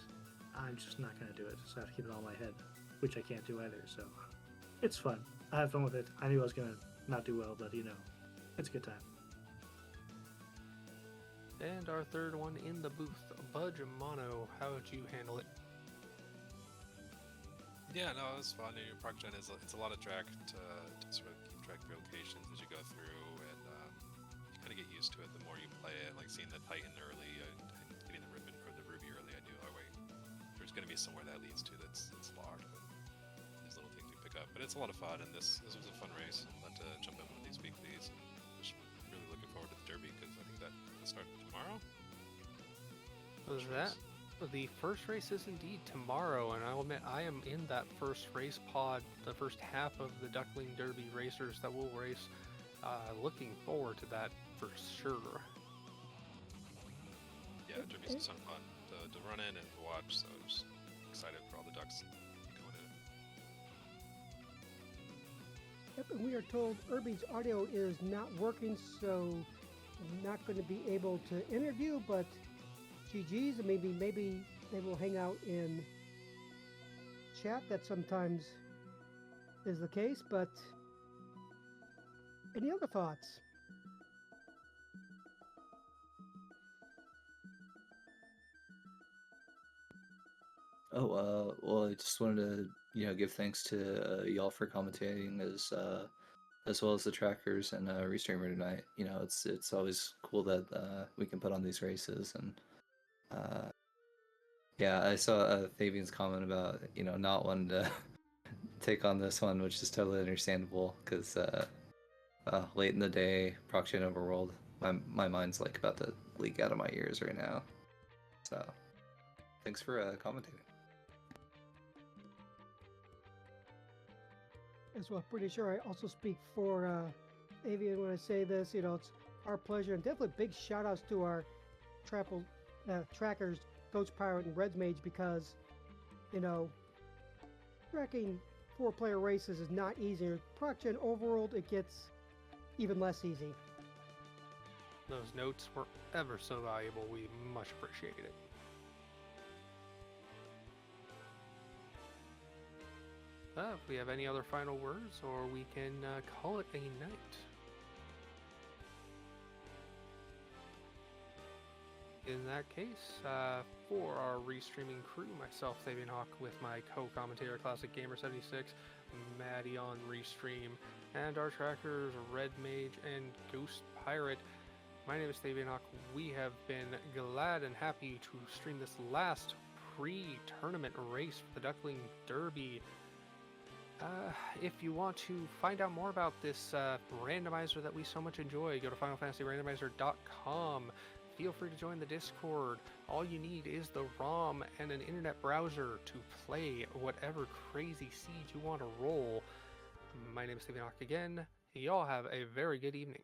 I'm just not going to do it, so I have to keep it all in my head, which I can't do either, so it's fun. I have fun with it. I knew I was going to not do well, but you know, it's a good time. And our third one in the booth, Budge Mono, how would you handle it? Yeah, no, it was fun. ProcGen is it's a lot of track to sort of keep track of your locations as you go through, and you kind of get used to it the more you play it. Like seeing the Titan early and getting the ribbon or the ruby early, I knew, oh wait, there's going to be somewhere that leads to that's locked. But these little things you pick up, but it's a lot of fun, and this was a fun race. I'm glad to jump in one of these weeklies, and just really looking forward to the Derby because I think that will start tomorrow. Was that? The first race is indeed tomorrow, and I'll admit I am in that first race pod, the first half of the Duckling Derby racers that will race. Looking forward to that for sure. Yeah, Derby's a ton of fun to run in and to watch, so I'm just excited for all the ducks going in. Yep, and we are told Irby's audio is not working, so not going to be able to interview, but GG's, and maybe they will hang out in chat. That sometimes is the case, but any other thoughts? Well, I just wanted to, give thanks to y'all for commentating as well as the trackers and Restreamer tonight. It's always cool that we can put on these races, and yeah, I saw Fabian's comment about not wanting to take on this one, which is totally understandable because late in the day, Proxy and Overworld, my mind's like about to leak out of my ears right now. So, thanks for commentating. As well, pretty sure I also speak for Avian when I say this. It's our pleasure, and definitely big shout outs to our trackers, Coach Pirate and Reds Mage, because tracking 4-player races is not easy. Proxy and Overworld, it gets even less easy. Those notes were ever so valuable. We much appreciate it. If we have any other final words, or we can call it a night. In that case, for our restreaming crew, myself, Sabian Hawk, with my co-commentator, Classic Gamer 76, Maddie on Restream, and our trackers, Red Mage and Ghost Pirate. My name is Sabian Hawk. We have been glad and happy to stream this last pre-tournament race for the Duckling Derby. If you want to find out more about this randomizer that we so much enjoy, go to FinalFantasyRandomizer.com. Feel free to join the Discord. All you need is the ROM and an internet browser to play whatever crazy seed you want to roll. My name is Stephen Hawk again. Y'all have a very good evening.